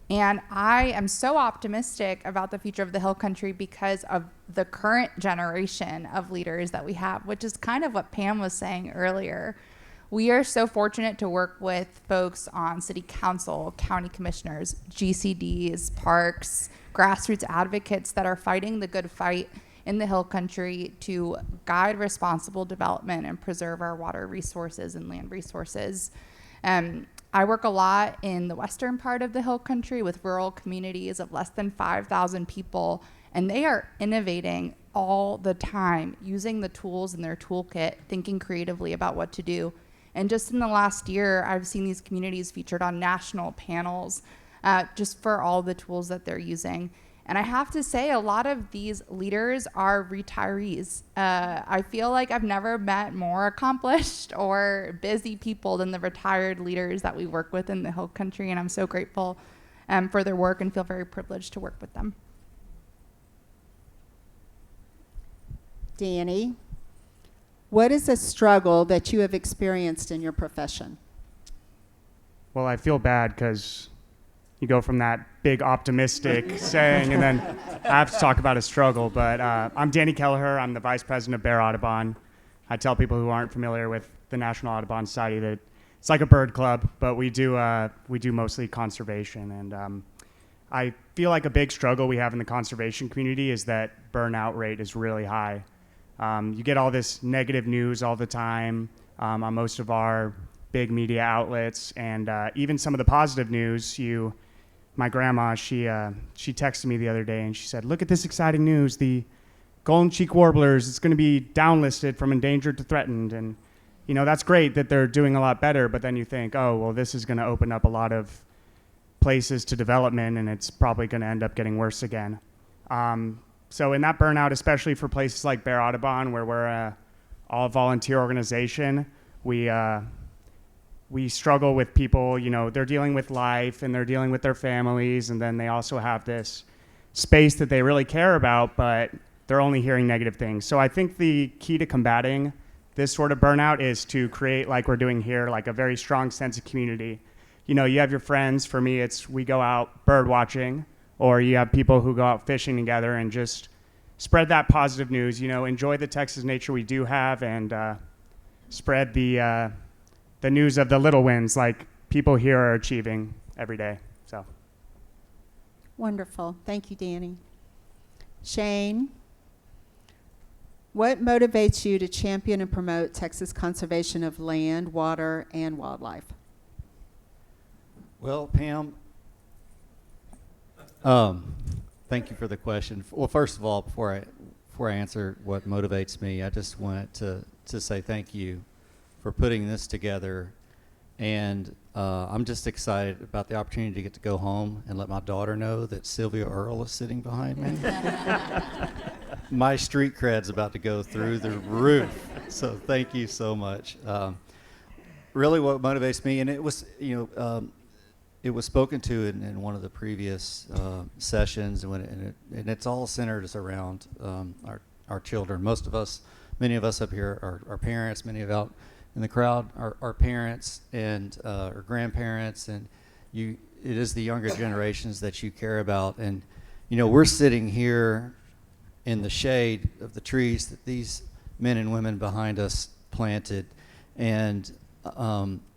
And I am so optimistic about the future of the Hill Country because of the current generation of leaders that we have, which is kind of what Pam was saying earlier. We are so fortunate to work with folks on city council, county commissioners, GCDs, parks, grassroots advocates that are fighting the good fight in the Hill Country to guide responsible development and preserve our water resources and land resources. I work a lot in the western part of the Hill Country with rural communities of less than 5,000 people, and they are innovating all the time, using the tools in their toolkit, thinking creatively about what to do. And just in the last year, I've seen these communities featured on national panels just for all the tools that they're using. And I have to say, a lot of these leaders are retirees. I feel like I've never met more accomplished or busy people than the retired leaders that we work with in the Hill Country, and I'm so grateful for their work and feel very privileged to work with them. Danny, what is a struggle that you have experienced in your profession? Well, I feel bad because you go from that big optimistic saying, and then I have to talk about a struggle. But I'm Danny Kelleher. I'm the vice president of Bahr Audubon. I tell people who aren't familiar with the National Audubon Society that it's like a bird club, but we do mostly conservation. And I feel like a big struggle we have in the conservation community is that burnout rate is really high. You get all this negative news all the time on most of our big media outlets, and even some of the positive news. My grandma, she texted me the other day and she said, "Look at this exciting news. The golden cheek warblers, it's going to be downlisted from endangered to threatened." And, that's great that they're doing a lot better, but then you think, oh, well, this is going to open up a lot of places to development and it's probably going to end up getting worse again. So in that burnout, especially for places like Bahr Audubon, where we're a all-volunteer organization, we struggle with people, they're dealing with life and they're dealing with their families, and then they also have this space that they really care about, but they're only hearing negative things. So I think the key to combating this sort of burnout is to create, like we're doing here, like a very strong sense of community. You have your friends. For me, it's we go out bird watching, or you have people who go out fishing together and just spread that positive news, enjoy the Texas nature we do have, and spread the news of the little wins like people here are achieving every day. So Wonderful. Thank you, Danny. Shane, what motivates you to champion and promote Texas conservation of land, water, and wildlife? Well, Pam, thank you for the question. Well, first of all, before I answer what motivates me, I just wanted to say thank you for putting this together, and I'm just excited about the opportunity to get to go home and let my daughter know that Sylvia Earle is sitting behind me. My street cred's about to go through the roof, so thank you so much. Really what motivates me, and it was, it was spoken to in one of the previous sessions, and it's all centered around our children. Many of us up here are parents, many of out in the crowd are parents and or grandparents, and it is the younger generations that you care about. And we're sitting here in the shade of the trees that these men and women behind us planted, and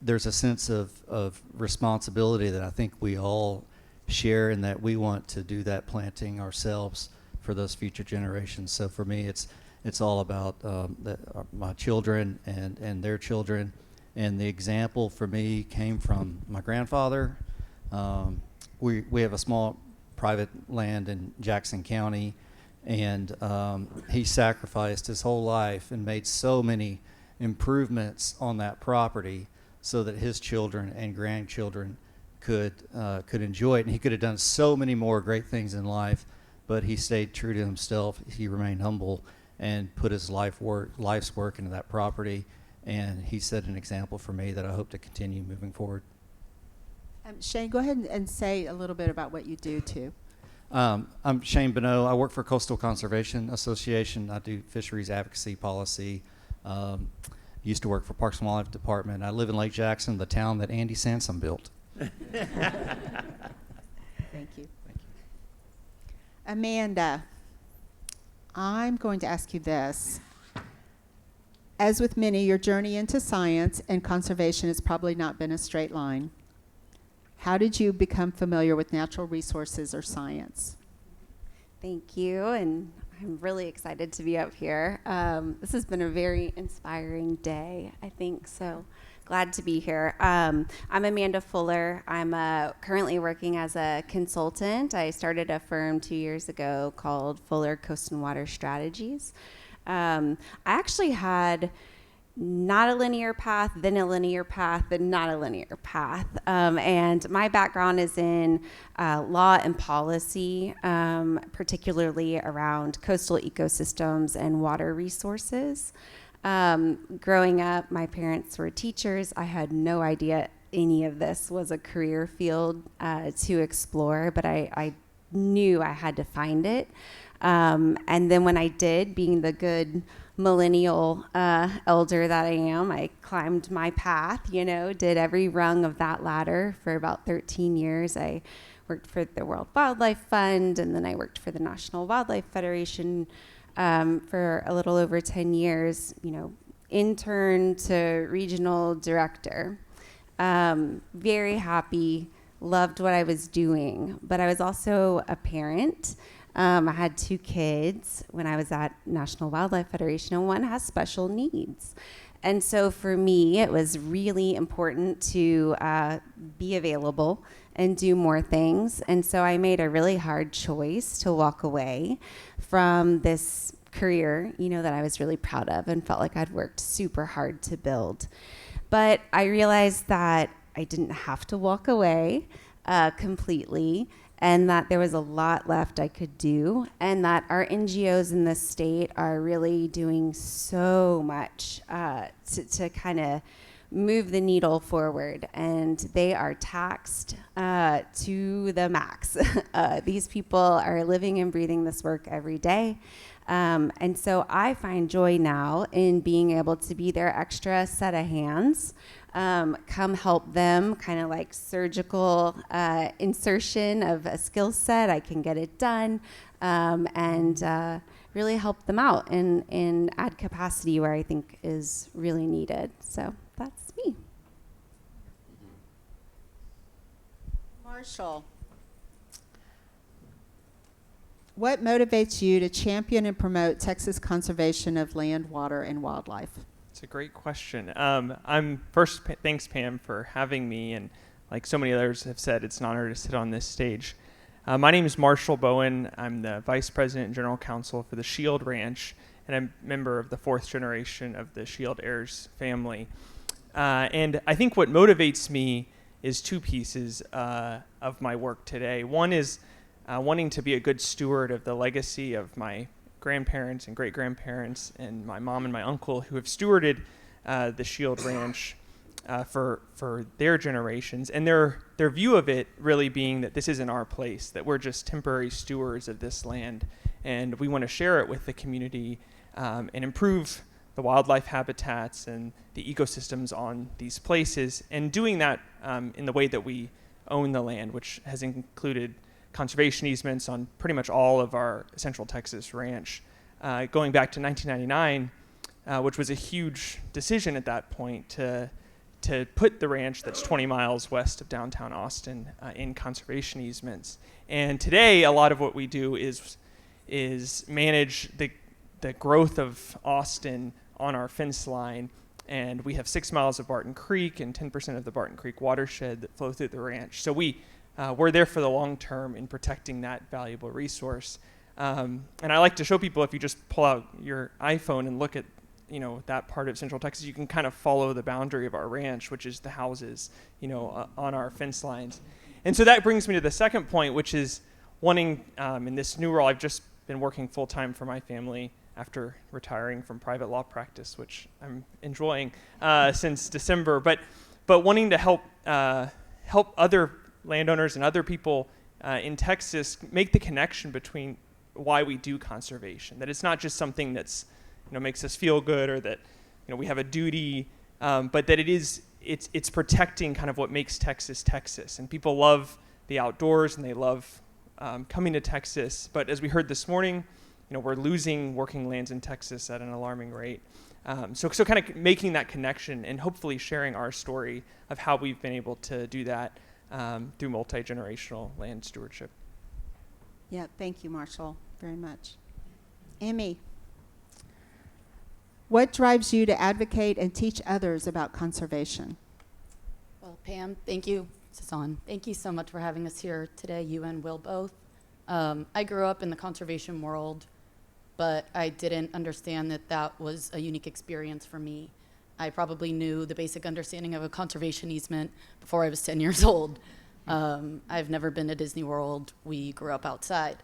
there's a sense of responsibility that I think we all share, and that we want to do that planting ourselves for those future generations. So for me, it's all about my children and their children. And the example for me came from my grandfather. We have a small private land in Jackson County, and he sacrificed his whole life and made so many improvements on that property so that his children and grandchildren could enjoy it. And he could have done so many more great things in life, but he stayed true to himself. He remained humble and put his life's work into that property, and he set an example for me that I hope to continue moving forward. Shane, go ahead and say a little bit about what you do too. I'm Shane Bonnot. I work for Coastal Conservation Association. I do fisheries advocacy policy. Used to work for Parks and Wildlife Department. I live in Lake Jackson, the town that Andy Sansom built. Thank you. Amanda, I'm going to ask you this. As with many, your journey into science and conservation has probably not been a straight line. How did you become familiar with natural resources or science? Thank you, and I'm really excited to be up here. This has been a very inspiring day, I think, so glad to be here. I'm Amanda Fuller. I'm currently working as a consultant. I started a firm 2 years ago called Fuller Coast and Water Strategies. I actually had not a linear path, then a linear path, then not a linear path. And my background is in law and policy, particularly around coastal ecosystems and water resources. Growing up, my parents were teachers. I had no idea any of this was a career field to explore, but I knew I had to find it. And then when I did, being the good millennial elder that I am, I climbed my path, did every rung of that ladder for about 13 years. I worked for the World Wildlife Fund, and then I worked for the National Wildlife Federation for a little over 10 years, intern to regional director. Very happy, loved what I was doing, but I was also a parent. I had 2 kids when I was at National Wildlife Federation, and one has special needs. And so for me, it was really important to be available and do more things. And so I made a really hard choice to walk away from this career, that I was really proud of and felt like I'd worked super hard to build. But I realized that I didn't have to walk away completely, and that there was a lot left I could do, and that our NGOs in this state are really doing so much to kind of move the needle forward, and they are taxed to the max. These people are living and breathing this work every day. And so I find joy now in being able to be their extra set of hands, come help them, kind of like surgical insertion of a skill set. I can get it done, and really help them out and add capacity where I think is really needed. So that's me. Marshall, what motivates you to champion and promote Texas conservation of land, water, and wildlife? It's a great question. Thanks, Pam, for having me. And like so many others have said, it's an honor to sit on this stage. My name is Marshall Bowen. I'm the Vice President and General Counsel for the Shield Ranch, and I'm a member of the 4th generation of the Shield heirs family. And I think what motivates me is 2 pieces of my work today. One is wanting to be a good steward of the legacy of my grandparents and great-grandparents and my mom and my uncle who have stewarded the Shield Ranch for their generations, and their view of it really being that this isn't our place, that we're just temporary stewards of this land, and we want to share it with the community and improve the wildlife habitats and the ecosystems on these places, and doing that in the way that we own the land, which has included conservation easements on pretty much all of our Central Texas ranch, going back to 1999, which was a huge decision at that point to put the ranch that's 20 miles west of downtown Austin in conservation easements. And today, a lot of what we do is manage the growth of Austin on our fence line, and we have 6 miles of Barton Creek and 10% of the Barton Creek watershed that flow through the ranch. So we're there for the long term in protecting that valuable resource. And I like to show people, if you just pull out your iPhone and look at that part of Central Texas, you can kind of follow the boundary of our ranch, which is the houses on our fence lines. And so that brings me to the second point, which is wanting, in this new role, I've just been working full time for my family after retiring from private law practice, which I'm enjoying since December, but wanting to help other landowners and other people in Texas make the connection between why we do conservation, that it's not just something that's makes us feel good, or that we have a duty, but that it's protecting kind of what makes Texas Texas. And people love the outdoors and they love coming to Texas, but as we heard this morning, we're losing working lands in Texas at an alarming rate. So kind of making that connection and hopefully sharing our story of how we've been able to do that through multi-generational land stewardship. Yeah, thank you, Marshall, very much. Emmy, what drives you to advocate and teach others about conservation? Well, Pam, thank you. This is on. Thank you so much for having us here today, you and Will both. I grew up in the conservation world, but I didn't understand that was a unique experience for me. I probably knew the basic understanding of a conservation easement before I was 10 years old. I've never been to Disney World. We grew up outside.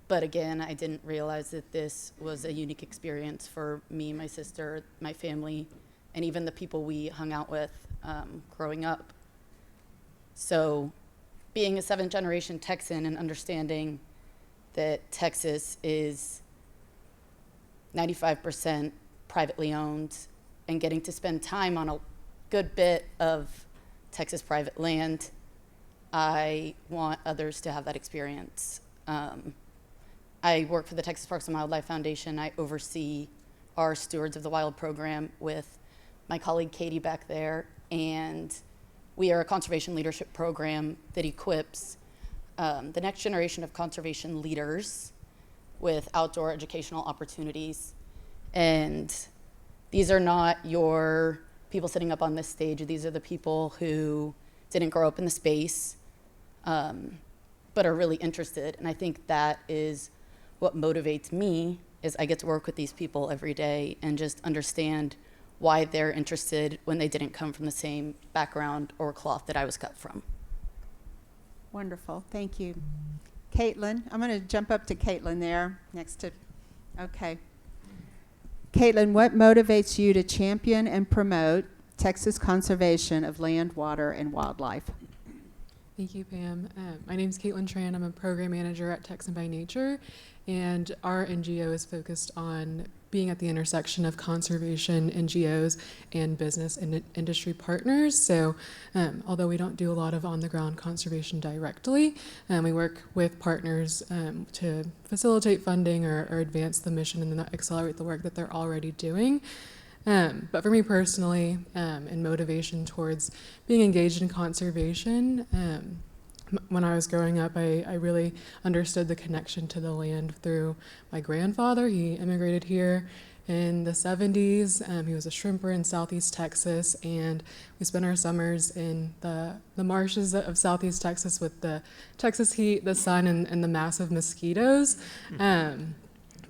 But again, I didn't realize that this was a unique experience for me, my sister, my family, and even the people we hung out with growing up. So being a 7th-generation Texan and understanding that Texas is 95% privately owned, and getting to spend time on a good bit of Texas private land, I want others to have that experience. I work for the Texas Parks and Wildlife Foundation. I oversee our Stewards of the Wild program with my colleague Katie back there, and we are a conservation leadership program that equips the next generation of conservation leaders with outdoor educational opportunities. And these are not your people sitting up on this stage. These are the people who didn't grow up in the space, but are really interested. And I think that is what motivates me, is I get to work with these people every day and just understand why they're interested when they didn't come from the same background or cloth that I was cut from. Wonderful. Thank you. Caitlin, I'm going to jump up to Caitlin there next to, okay. Caitlin, what motivates you to champion and promote Texas conservation of land, water, and wildlife? Thank you, Pam. My name is Caitlin Tran. I'm a program manager at Texan by Nature, and our NGO is focused on being at the intersection of conservation, NGOs, and business and industry partners. So although we don't do a lot of on-the-ground conservation directly, we work with partners to facilitate funding or advance the mission and then accelerate the work that they're already doing. But for me personally, and motivation towards being engaged in conservation, when I was growing up, I really understood the connection to the land through my grandfather. He immigrated here in the 70s. He was a shrimper in Southeast Texas, and we spent our summers in the marshes of Southeast Texas with the Texas heat, the sun, and the massive mosquitoes.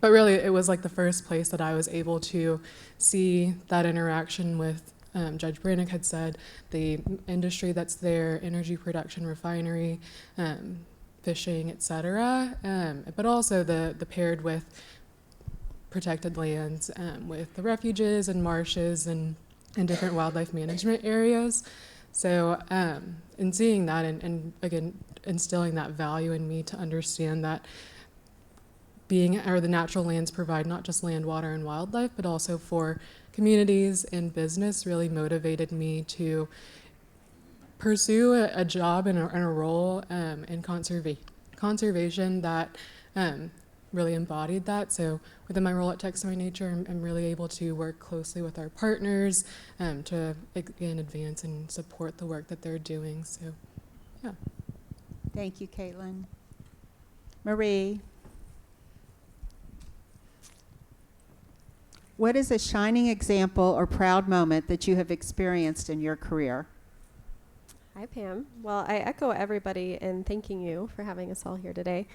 But really, it was like the first place that I was able to see that interaction with, Judge Brannick had said, the industry that's there, energy production, refinery, fishing, etc. But also the paired with protected lands, with the refuges and marshes and different wildlife management areas. So in seeing that and again, instilling that value in me to understand that the natural lands provide not just land, water, and wildlife, but also for communities and business, really motivated me to pursue a job and a role in conservation that really embodied that. So within my role at Texas by Nature, I'm really able to work closely with our partners to again advance and support the work that they're doing. So, yeah. Thank you, Caitlin. Marie. What is a shining example or proud moment that you have experienced in your career? Hi, Pam. Well, I echo everybody in thanking you for having us all here today.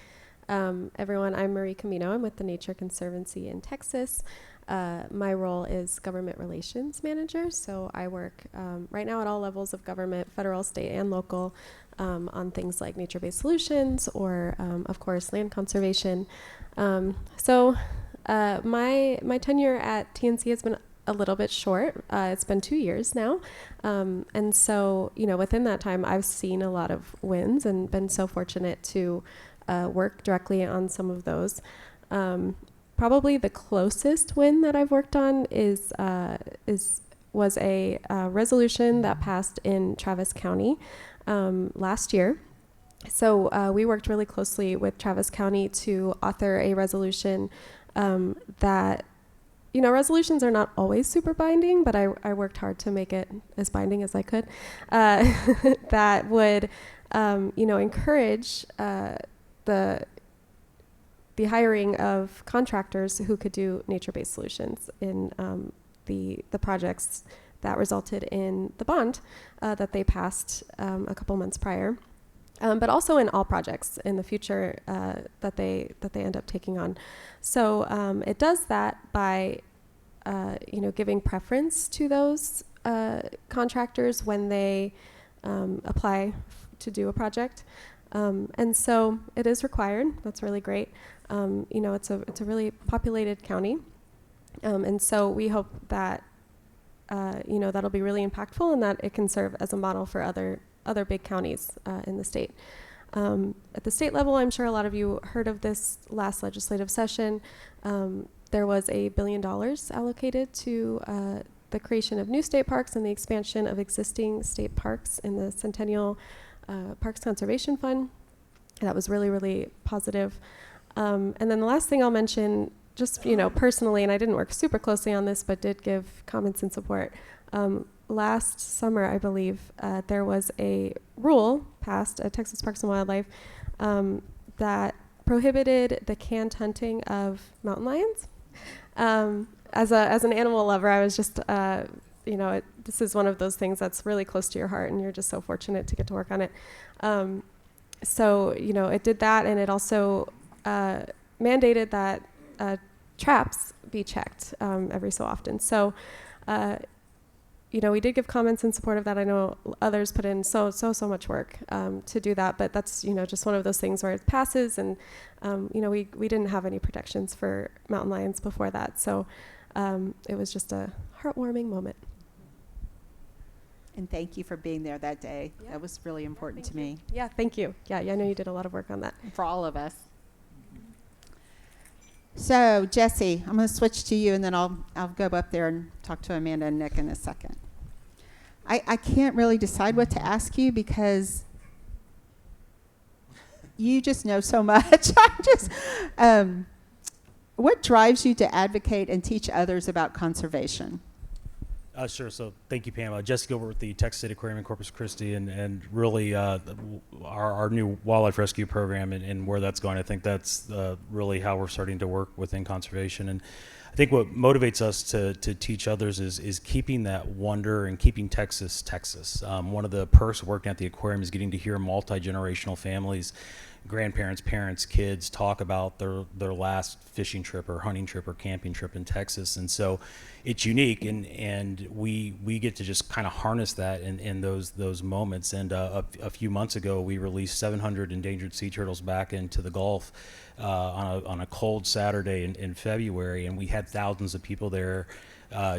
Everyone, I'm Marie Camino. I'm with the Nature Conservancy in Texas. My role is Government Relations Manager, so I work right now at all levels of government, federal, state, and local, on things like nature-based solutions or, of course, land conservation. My tenure at TNC has been a little bit short. It's been 2 years now. And so, within that time, I've seen a lot of wins and been so fortunate to work directly on some of those. Probably the closest win that I've worked on was a resolution that passed in Travis County last year. So we worked really closely with Travis County to author a resolution that, resolutions are not always super binding, but I worked hard to make it as binding as I could, that would, encourage the hiring of contractors who could do nature-based solutions in the projects that resulted in the bond that they passed a couple months prior. But also in all projects in the future that they end up taking on. So it does that by giving preference to those contractors when they apply to do a project. And so it is required. That's really great. It's a really populated county, and so we hope that that'll be really impactful and that it can serve as a model for other big counties in the state. At the state level, I'm sure a lot of you heard of this last legislative session. There was $1 billion allocated to the creation of new state parks and the expansion of existing state parks in the Centennial Parks Conservation Fund. That was really, really positive. And then the last thing I'll mention, just personally, and I didn't work super closely on this, but did give comments and support. Last summer, I believe, there was a rule passed at Texas Parks and Wildlife that prohibited the canned hunting of mountain lions. As an animal lover, I was just, this is one of those things that's really close to your heart, and you're just so fortunate to get to work on it. So, it did that, and it also mandated that traps be checked every so often. So, we did give comments in support of that. I know others put in so much work to do that, but that's, just one of those things where it passes, and, we didn't have any protections for mountain lions before that. So it was just a heartwarming moment. And thank you for being there that day. Yeah. That was really important to me. Yeah, thank you. Yeah, I know you did a lot of work on that. For all of us. So, Jesse, I'm going to switch to you, and then I'll go up there and talk to Amanda and Nick in a second. I can't really decide what to ask you because you just know so much. What drives you to advocate and teach others about conservation? Sure. So thank you, Pam. Jesse Gilbert with the Texas State Aquarium in Corpus Christi, and really our new wildlife rescue program and where that's going. I think that's really how we're starting to work within conservation. And I think what motivates us to teach others is keeping that wonder and keeping Texas. One of the perks of working at the aquarium is getting to hear multi-generational families, grandparents, parents, kids talk about their last fishing trip or hunting trip or camping trip in Texas. And so it's unique, and we get to just kind of harness that in those moments. And a few months ago, we released 700 endangered sea turtles back into the Gulf on a cold Saturday in February, and we had thousands of people there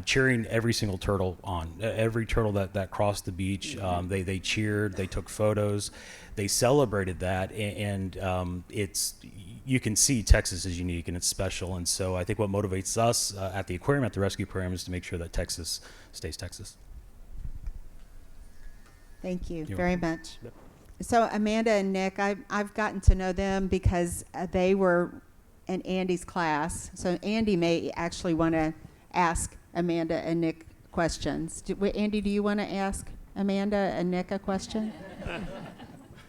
cheering every single turtle on. Every turtle that crossed the beach, they cheered, they took photos, they celebrated that, and you can see Texas is unique and it's special. And so I think what motivates us at the aquarium, at the rescue program, is to make sure that Texas stays Texas. Thank you You're very welcome. much. Yep. So Amanda and Nick, I've gotten to know them because they were in Andy's class. So Andy may actually want to ask Amanda and Nick questions. Andy, do you want to ask Amanda and Nick a question?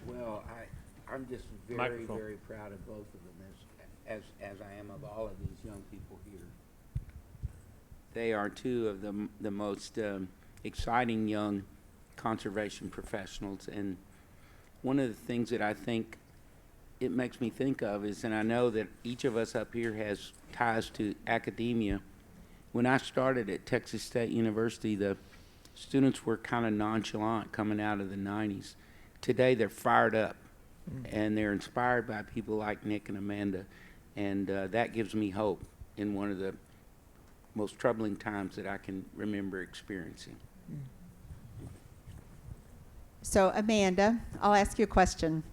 Well, I'm just very proud of both of them, as I am of all of these young people here. They are two of the most exciting young conservation professionals, and one of the things that I think it makes me think of is, and I know that each of us up here has ties to academia. When I started at Texas State University, the students were kind of nonchalant coming out of the 90s. Today, they're fired up, and they're inspired by people like Nick and Amanda, and that gives me hope in one of the most troubling times that I can remember experiencing. So Amanda, I'll ask you a question.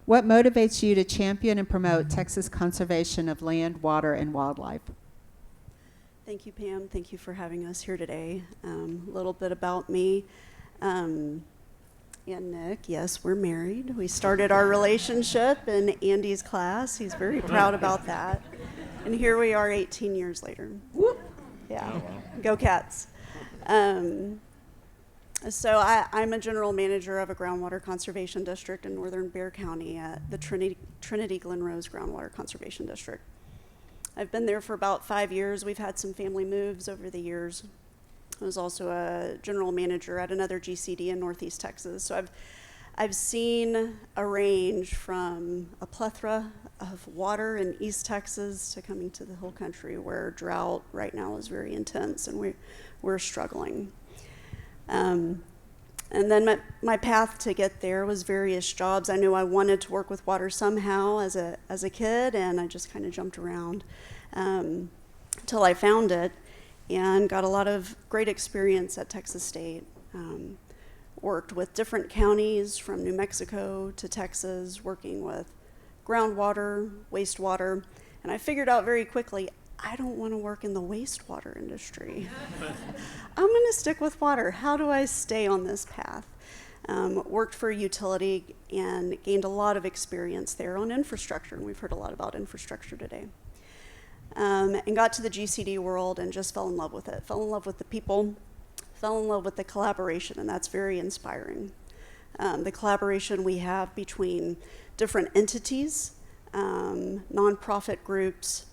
What motivates you to champion and promote Texas conservation of land, water, and wildlife? Thank you, Pam. Thank you for having us here today. A little bit about me and Nick. Yes, we're married. We started our relationship in Andy's class. He's very proud about that. And here we are 18 years later. Whoop. Yeah. Oh, wow. Go Cats. So I'm a general manager of a groundwater conservation district in northern Bahr County at the Trinity Glen Rose Groundwater Conservation District. I've been there for about 5 years. We've had some family moves over the years. I was also a general manager at another GCD in Northeast Texas. So I've seen a range from a plethora of water in East Texas to coming to the whole country where drought right now is very intense and we're struggling. And then my path to get there was various jobs. I knew I wanted to work with water somehow as a kid, and I just kind of jumped around until I found it and got a lot of great experience at Texas State. Worked with different counties from New Mexico to Texas, working with groundwater, wastewater, and I figured out very quickly, I don't want to work in the wastewater industry. I'm going to stick with water. How do I stay on this path? Worked for a utility and gained a lot of experience there on infrastructure, and we've heard a lot about infrastructure today. And got to the GCD world and just fell in love with it. Fell in love with the people, fell in love with the collaboration, and that's very inspiring. The collaboration we have between different entities, nonprofit groups,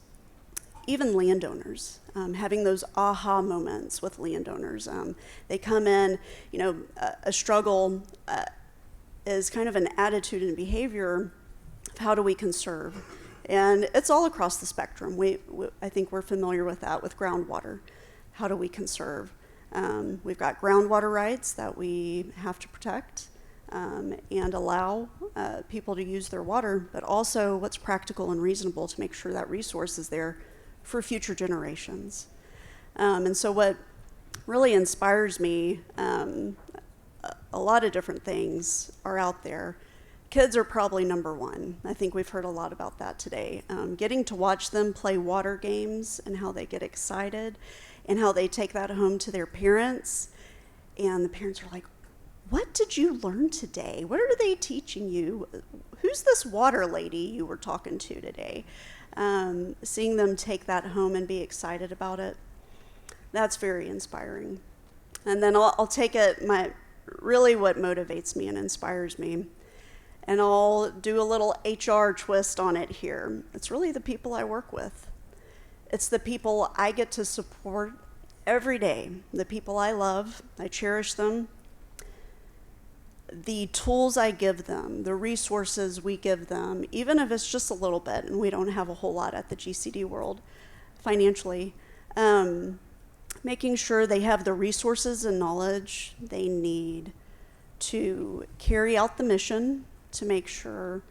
even landowners, having those aha moments with landowners. They come in, a struggle is kind of an attitude and behavior of how do we conserve? And it's all across the spectrum. I think we're familiar with that with groundwater. How do we conserve? We've got groundwater rights that we have to protect and allow people to use their water, but also what's practical and reasonable to make sure that resource is there for future generations. And so what really inspires me, a lot of different things are out there. Kids are probably number one. I think we've heard a lot about that today. Getting to watch them play water games and how they get excited and how they take that home to their parents. And the parents are like, what did you learn today? What are they teaching you? Who's this water lady you were talking to today? Seeing them take that home and be excited about it, that's very inspiring. And then I'll take it, really what motivates me and inspires me, and I'll do a little HR twist on it here. It's really the people I work with. It's the people I get to support every day, the people I love, I cherish them, the tools I give them, the resources we give them, even if it's just a little bit, and we don't have a whole lot at the GCD world financially, making sure they have the resources and knowledge they need to carry out the mission, to make sure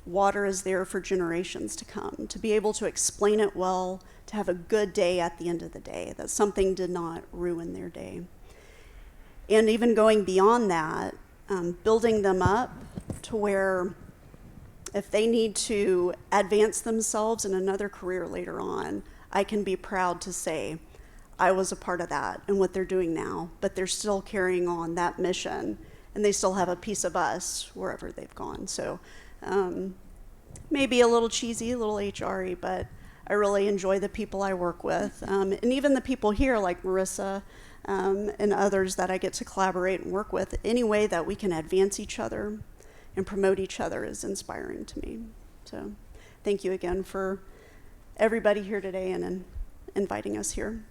water is there for generations to come, to be able to explain it well, to have a good day at the end of the day, that something did not ruin their day. And even going beyond that, building them up to where if they need to advance themselves in another career later on, I can be proud to say I was a part of that and what they're doing now, but they're still carrying on that mission and they still have a piece of us wherever they've gone. So maybe a little cheesy, a little HR-y, but I really enjoy the people I work with. And even the people here like Marissa, and others that I get to collaborate and work with, any way that we can advance each other and promote each other is inspiring to me. So thank you again for everybody here today and inviting us here.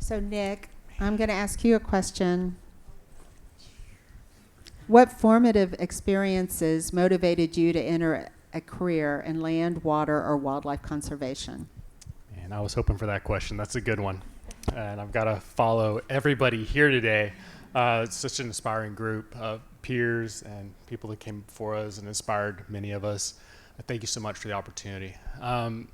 So Nick, I'm going to ask you a question. What formative experiences motivated you to enter a career in land, water, or wildlife conservation? And I was hoping for that question. That's a good one. And I've got to follow everybody here today. It's such an inspiring group of peers and people that came before us and inspired many of us. Thank you so much for the opportunity.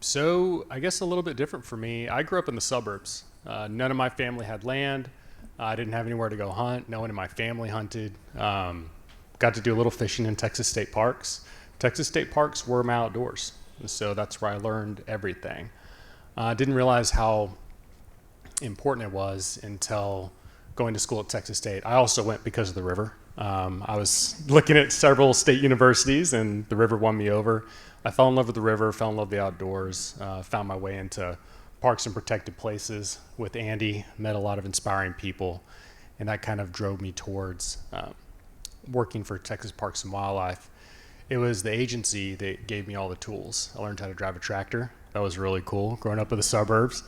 So I guess a little bit different for me. I grew up in the suburbs. None of my family had land. I didn't have anywhere to go hunt. No one in my family hunted. Got to do a little fishing in Texas state parks. Texas state parks were my outdoors. And so that's where I learned everything. I didn't realize how important it was until going to school at Texas State. I also went because of the river. I was looking at several state universities and the river won me over. I fell in love with the river, fell in love with the outdoors, found my way into parks and protected places with Andy, met a lot of inspiring people, and that kind of drove me towards working for Texas Parks and Wildlife. It was the agency that gave me all the tools. I learned how to drive a tractor. That was really cool, growing up in the suburbs.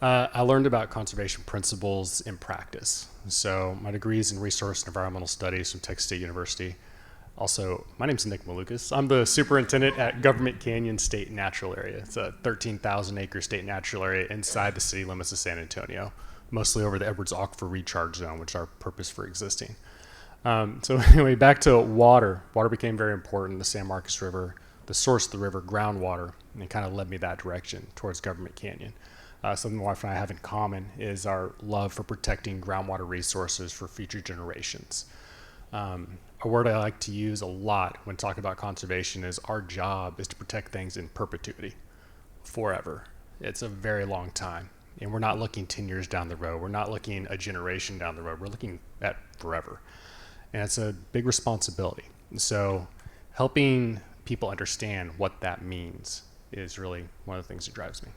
I learned about conservation principles in practice. So my degree is in resource and environmental studies from Texas State University. Also, my name's Nick Malukas. I'm the superintendent at Government Canyon State Natural Area. It's a 13,000 acre state natural area inside the city limits of San Antonio, mostly over the Edwards Aquifer Recharge Zone, which is our purpose for existing. So anyway, back to water. Water became very important. The San Marcos River, the source of the river, groundwater, and it kind of led me that direction towards Government Canyon. Something my wife and I have in common is our love for protecting groundwater resources for future generations. A word I like to use a lot when talking about conservation is our job is to protect things in perpetuity, forever. It's a very long time. And we're not looking 10 years down the road. We're not looking a generation down the road. We're looking at forever. And it's a big responsibility. So helping people understand what that means is really one of the things that drives me.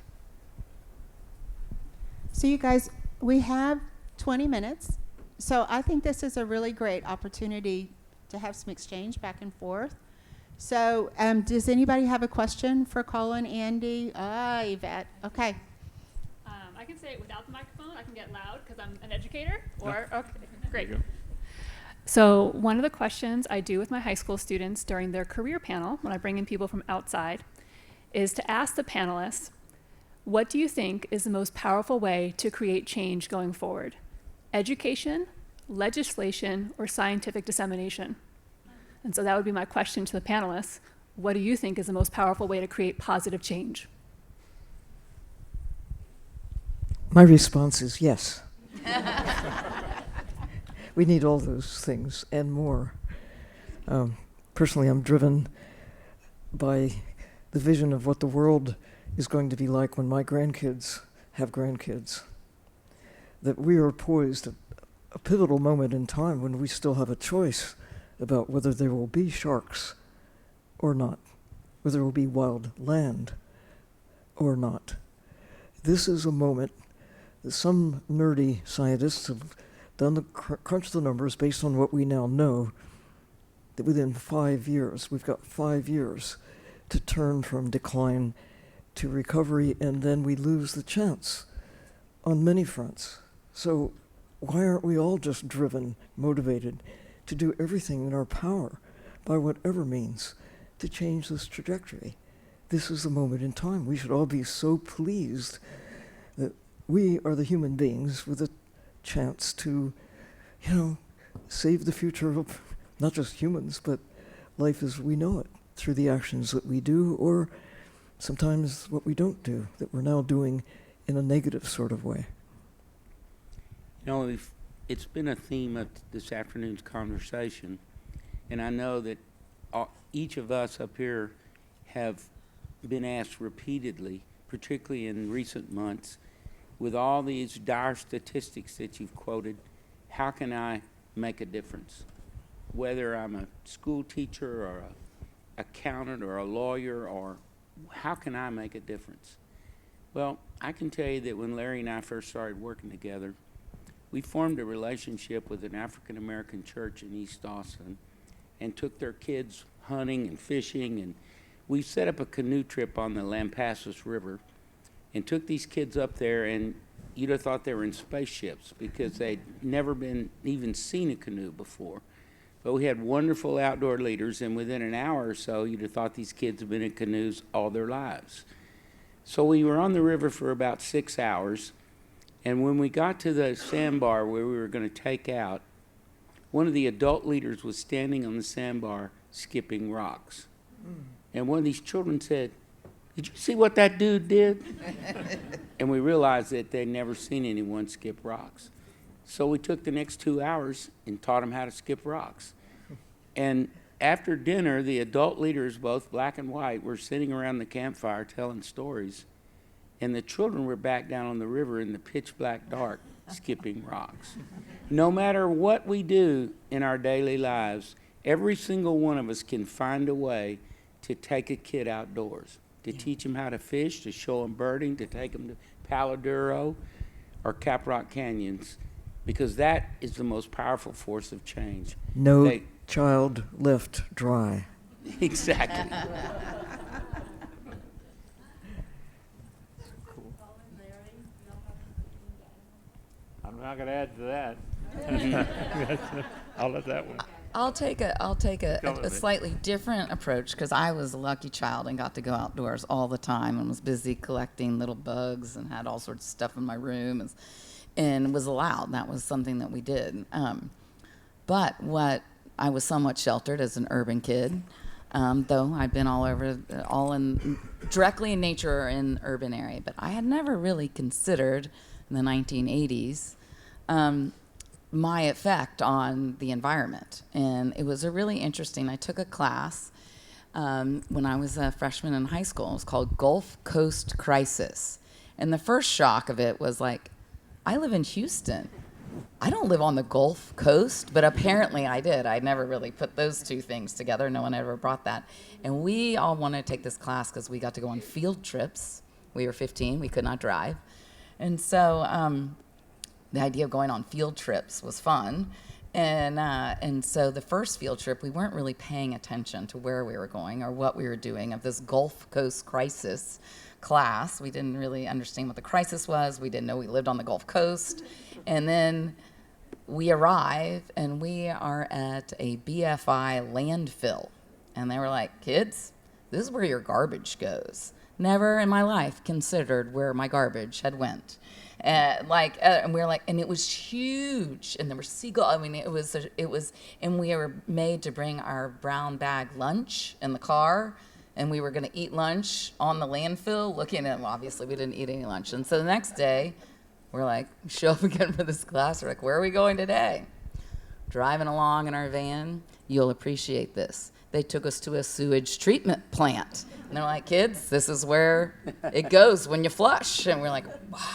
So you guys, we have 20 minutes. So I think this is a really great opportunity to have some exchange back and forth. So does anybody have a question for Colin, Andy? Yvette. Okay. I can say it without the microphone. I can get loud because I'm an educator. Or okay, great. So one of the questions I do with my high school students during their career panel, when I bring in people from outside, is to ask the panelists, what do you think is the most powerful way to create change going forward? Education, legislation, or scientific dissemination? And so that would be my question to the panelists. What do you think is the most powerful way to create positive change? My response is yes. We need all those things and more. Personally, I'm driven by the vision of what the world is going to be like when my grandkids have grandkids. That we are poised at a pivotal moment in time when we still have a choice about whether there will be sharks or not, whether there will be wild land or not. This is a moment that some nerdy scientists have done the crunch the numbers based on what we now know, that within 5 years, we've got 5 years to turn from decline to recovery, and then we lose the chance on many fronts. So why aren't we all just driven, motivated to do everything in our power by whatever means to change this trajectory? This is the moment in time. We should all be so pleased that we are the human beings with a chance to, save the future of not just humans, but life as we know it through the actions that we do, or sometimes what we don't do, that we're now doing in a negative sort of way. It's been a theme of this afternoon's conversation, and I know that each of us up here have been asked repeatedly, particularly in recent months, with all these dire statistics that you've quoted, how can I make a difference? Whether I'm a school teacher or an accountant or a lawyer, or how can I make a difference? Well, I can tell you that when Larry and I first started working together, we formed a relationship with an African-American church in East Austin and took their kids hunting and fishing, and we set up a canoe trip on the Lampasas River and took these kids up there, and you'd have thought they were in spaceships because they'd never been even seen a canoe before. But we had wonderful outdoor leaders, and within an hour or so, you'd have thought these kids had been in canoes all their lives. So we were on the river for about 6 hours, and when we got to the sandbar where we were going to take out, one of the adult leaders was standing on the sandbar skipping rocks. And one of these children said, "Did you see what that dude did?" And we realized that they'd never seen anyone skip rocks. So we took the next 2 hours and taught them how to skip rocks. And after dinner, the adult leaders, both black and white, were sitting around the campfire telling stories. And the children were back down on the river in the pitch black dark, skipping rocks. No matter what we do in our daily lives, every single one of us can find a way to take a kid outdoors, to teach them how to fish, to show them birding, to take them to Palo Duro or Caprock Canyons, because that is the most powerful force of change. No child left dry. Exactly. I'm not going to add to that. I'll let that one. I'll take a slightly different approach, because I was a lucky child and got to go outdoors all the time and was busy collecting little bugs and had all sorts of stuff in my room and was allowed. That was something that we did. But I was somewhat sheltered as an urban kid, though I'd been directly in nature or in urban area. But I had never really considered in the 1980s my effect on the environment. And it was really interesting. I took a class when I was a freshman in high school. It was called Gulf Coast Crisis. And the first shock of it was like, I live in Houston. I don't live on the Gulf Coast, but apparently I did. I never really put those two things together. No one ever brought that. And we all wanted to take this class because we got to go on field trips. We were 15. We could not drive. And so the idea of going on field trips was fun. And so the first field trip, we weren't really paying attention to where we were going or what we were doing of this Gulf Coast crisis class. We didn't really understand what the crisis was. We didn't know we lived on the Gulf Coast. And then we arrive, and we are at a BFI landfill. And they were like, kids, this is where your garbage goes. Never in my life considered where my garbage had went. And we were like, and it was huge, and there were seagulls. I mean, it was, and we were made to bring our brown bag lunch in the car, and we were going to eat lunch on the landfill. Looking at, well, obviously, we didn't eat any lunch, and so the next day, we're like, show up again for this class. We're like, where are we going today? Driving along in our van, you'll appreciate this. They took us to a sewage treatment plant, and they're like, kids, this is where it goes when you flush, and we're like, wow.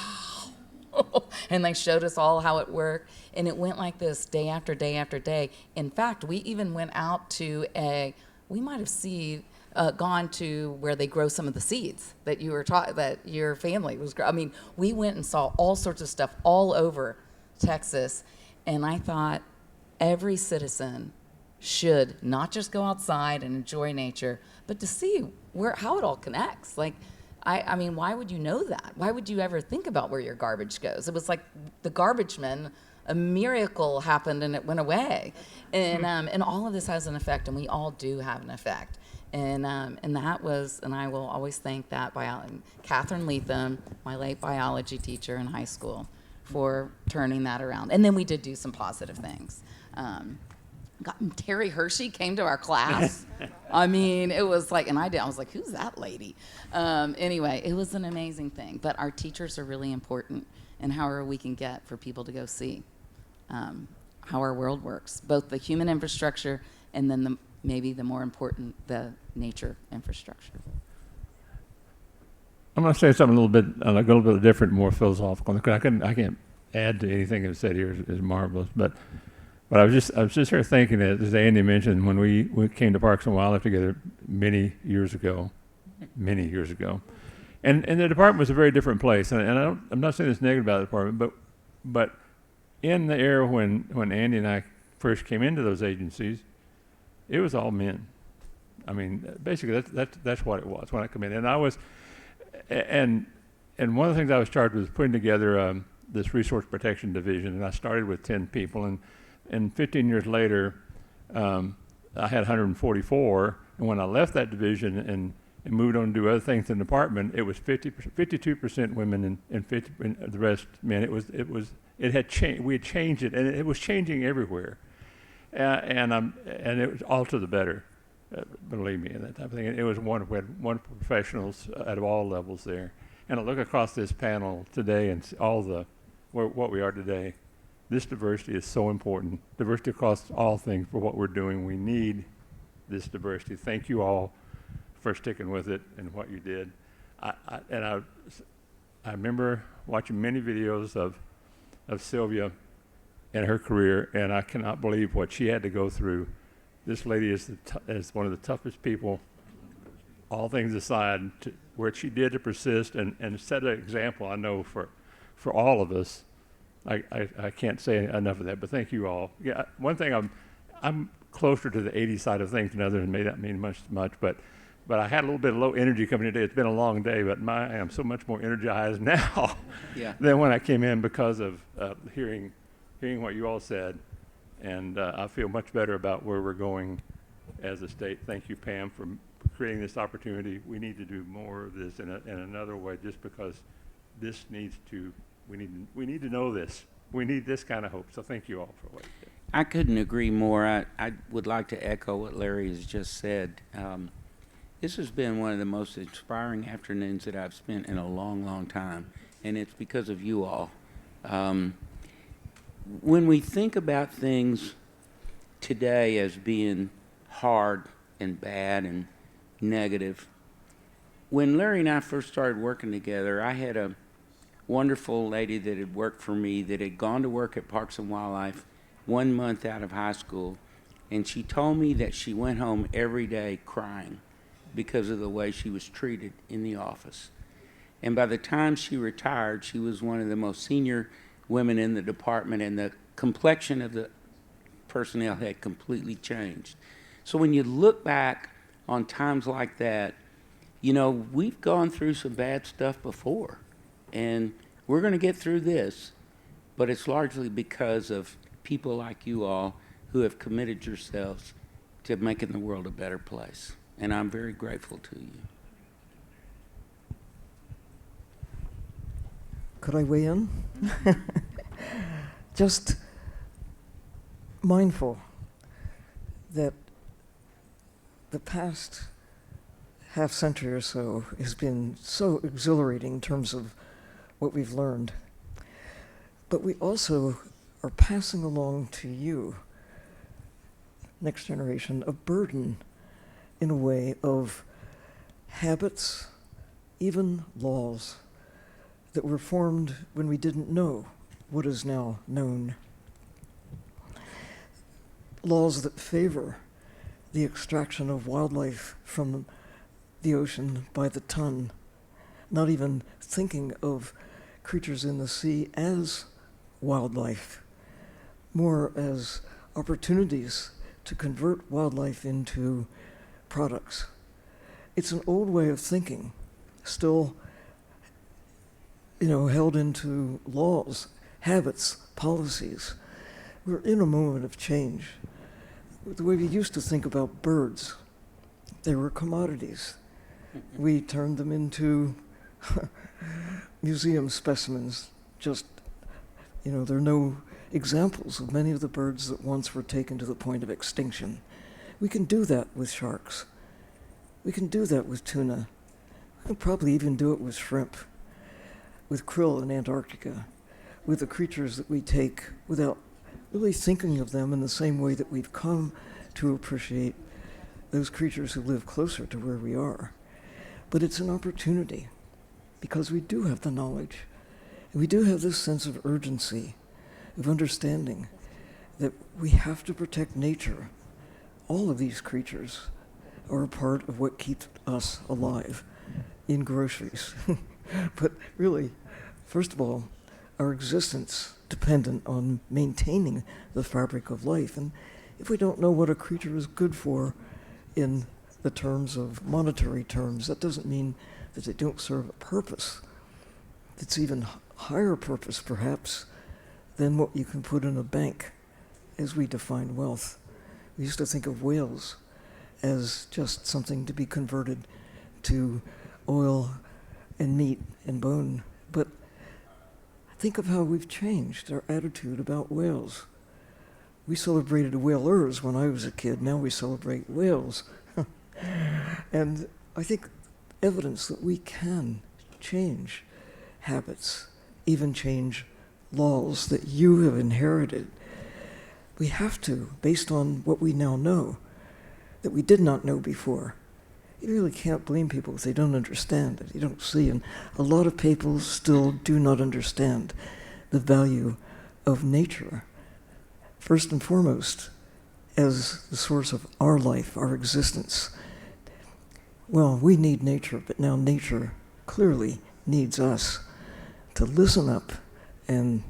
And they showed us all how it worked, and it went like this day after day after day. In fact, we even went out to we might have gone to where they grow some of the seeds that you were taught, that your family was I mean, we went and saw all sorts of stuff all over Texas, and I thought every citizen should not just go outside and enjoy nature, but to see how it all connects. Like, I mean, why would you know that? Why would you ever think about where your garbage goes? It was like the garbage men, a miracle happened and it went away. And all of this has an effect, and we all do have an effect. And that was, and I will always thank that Catherine Leatham, my late biology teacher in high school, for turning that around. And then we did do some positive things. Terry Hershey came to our class. I mean, it was like, and I was like, who's that lady? Anyway, it was an amazing thing. But our teachers are really important in however we can get for people to go see how our world works, both the human infrastructure and then maybe the more important, the nature infrastructure. I'm going to say something a little bit different, more philosophical. I can't add to anything that's said here is marvelous, but I was just here thinking that, as Andy mentioned, when we came to Parks and Wildlife together many years ago, and the department was a very different place. And I'm not saying this negative about the department, but in the era when Andy and I first came into those agencies, it was all men. I mean, basically that's what it was when I come in. And I was, and one of the things I was charged with was putting together this resource protection division, and I started with 10 people, and 15 years later, I had 144, and when I left that division and moved on to do other things in the department, it was 52% women and 50 and the rest men. It had changed. We had changed it, and it was changing everywhere, and it was all to the better. Believe me, and that type of thing. It was wonderful. We had wonderful professionals out of all levels there. And I look across this panel today and see what we are today. This diversity is so important. Diversity across all things for what we're doing. We need this diversity. Thank you all for sticking with it and what you did. I remember watching many videos of Sylvia and her career, and I cannot believe what she had to go through. This lady is one of the toughest people, all things aside, what she did to persist and set an example, I know, for all of us. I can't say enough of that, but thank you all. Yeah, one thing, I'm closer to the 80 side of things than others, and may not mean much, but I had a little bit of low energy coming today. It's been a long day, but I am so much more energized now than when I came in because of hearing what you all said. And I feel much better about where we're going as a state. Thank you, Pam, for creating this opportunity. We need to do more of this in another way, just because this needs to. We need to know this. We need this kind of hope. So thank you all for what you did. I couldn't agree more. I would like to echo what Larry has just said. This has been one of the most inspiring afternoons that I've spent in a long, long time, and it's because of you all. When we think about things today as being hard and bad and negative, when Larry and I first started working together, I had wonderful lady that had worked for me that had gone to work at Parks and Wildlife 1 month out of high school, and she told me that she went home every day crying because of the way she was treated in the office. And by the time she retired, she was one of the most senior women in the department, and the complexion of the personnel had completely changed. So when you look back on times like that, you know, we've gone through some bad stuff before, and we're going to get through this, but it's largely because of people like you all who have committed yourselves to making the world a better place, and I'm very grateful to you. Could I weigh in? Just mindful that the past half century or so has been so exhilarating in terms of what we've learned. But we also are passing along to you, next generation, a burden in a way of habits, even laws that were formed when we didn't know what is now known. Laws that favor the extraction of wildlife from the ocean by the ton, not even thinking of creatures in the sea as wildlife, more as opportunities to convert wildlife into products. It's an old way of thinking, still, held into laws, habits, policies. We're in a moment of change. The way we used to think about birds, they were commodities. We turned them into museum specimens. Just, there are no examples of many of the birds that once were taken to the point of extinction. We can do that with sharks. We can do that with tuna. We can probably even do it with shrimp, with krill in Antarctica, with the creatures that we take without really thinking of them in the same way that we've come to appreciate those creatures who live closer to where we are. But it's an opportunity because we do have the knowledge. And we do have this sense of urgency, of understanding that we have to protect nature. All of these creatures are a part of what keeps us alive in groceries. But really, first of all, our existence dependent on maintaining the fabric of life. And if we don't know what a creature is good for in the terms of monetary terms, that doesn't mean that they don't serve a purpose. It's even higher purpose, perhaps, than what you can put in a bank as we define wealth. We used to think of whales as just something to be converted to oil and meat and bone. But think of how we've changed our attitude about whales. We celebrated whalers when I was a kid. Now we celebrate whales. And I think evidence that we can change habits, even change laws that you have inherited. We have to, based on what we now know, that we did not know before. You really can't blame people if they don't understand it. You don't see. And a lot of people still do not understand the value of nature. First and foremost, as the source of our life, our existence. Well, we need nature, but now nature clearly needs us to listen up and,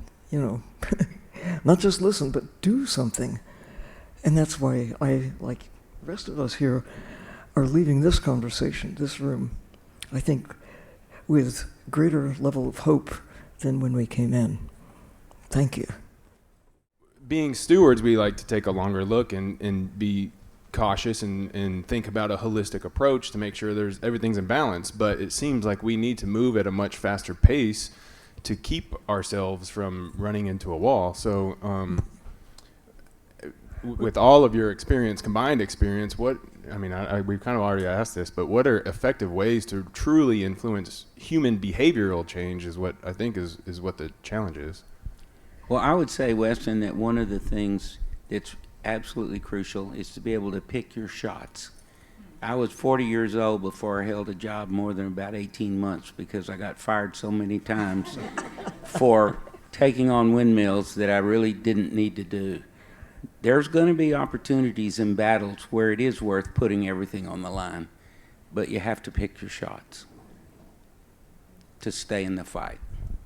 not just listen, but do something. And that's why I, like the rest of us here, are leaving this conversation, this room, I think, with greater level of hope than when we came in. Thank you. Being stewards, we like to take a longer look and be cautious and think about a holistic approach to make sure everything's in balance. But it seems like we need to move at a much faster pace to keep ourselves from running into a wall. So with all of your combined experience, we've kind of already asked this, but what are effective ways to truly influence human behavioral change is what I think is what the challenge is. Well, I would say, Weston, that one of the things that's absolutely crucial is to be able to pick your shots. I was 40 years old before I held a job more than about 18 months because I got fired so many times for taking on windmills that I really didn't need to do. There's going to be opportunities in battles where it is worth putting everything on the line, but you have to pick your shots to stay in the fight.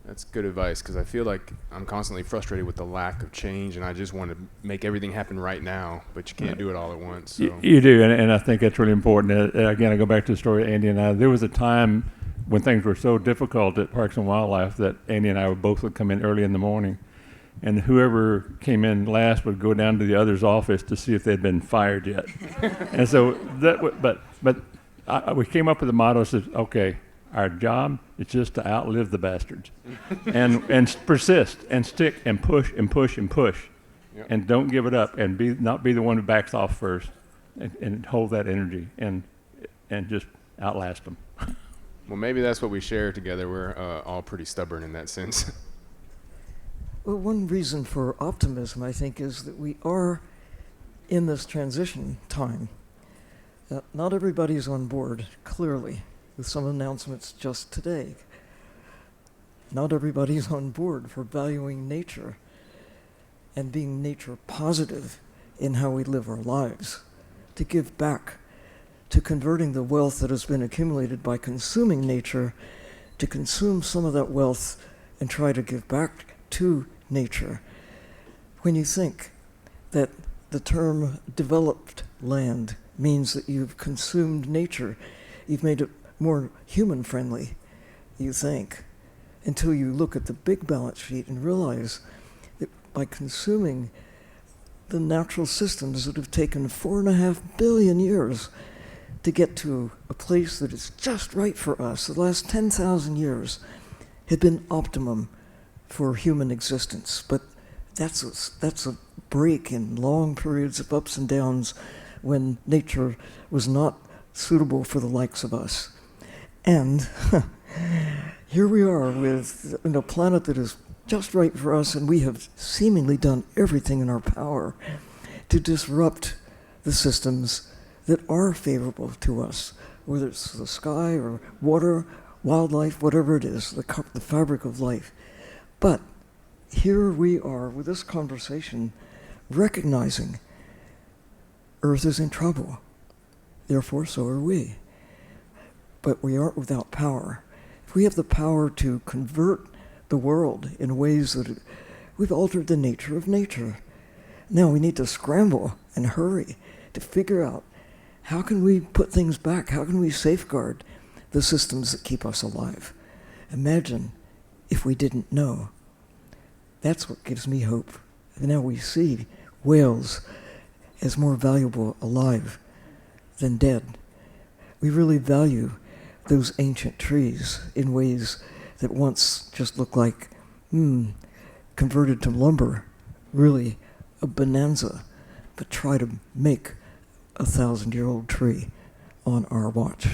That's good advice, because I feel like I'm constantly frustrated with the lack of change, and I just want to make everything happen right now, but you can't do it all at once. So. You do, and I think that's really important. Again, I go back to the story of Andy and I. There was a time when things were so difficult at Parks and Wildlife that Andy and I would come in early in the morning, and whoever came in last would go down to the other's office to see if they'd been fired yet. And so we came up with the motto: says, okay, our job is just to outlive the bastards, and persist and stick and push and push and push, yep. And don't give it up, and not be the one who backs off first, and hold that energy and just outlast them. Well, maybe that's what we share together. We're all pretty stubborn in that sense. Well, one reason for optimism, I think, is that we are in this transition time. Not everybody's on board, clearly, with some announcements just today. Not everybody's on board for valuing nature and being nature positive in how we live our lives, to give back, to converting the wealth that has been accumulated by consuming nature, to consume some of that wealth and try to give back to nature. When you think that the term developed land means that you've consumed nature, you've made it more human-friendly, you think, until you look at the big balance sheet and realize that by consuming the natural systems that have taken 4.5 billion years to get to a place that is just right for us, the last 10,000 years had been optimum for human existence. But that's a break in long periods of ups and downs when nature was not suitable for the likes of us. And here we are with a planet that is just right for us, and we have seemingly done everything in our power to disrupt the systems that are favorable to us, whether it's the sky or water, wildlife, whatever it is, the fabric of life. But here we are with this conversation, recognizing Earth is in trouble. Therefore, so are we. But we aren't without power. If we have the power to convert the world in ways that we've altered the nature of nature, now we need to scramble and hurry to figure out how can we put things back? How can we safeguard the systems that keep us alive? Imagine if we didn't know. That's what gives me hope. And now we see whales as more valuable alive than dead. We really value those ancient trees in ways that once just looked like, converted to lumber, really a bonanza, but try to make a 1,000-year-old tree on our watch.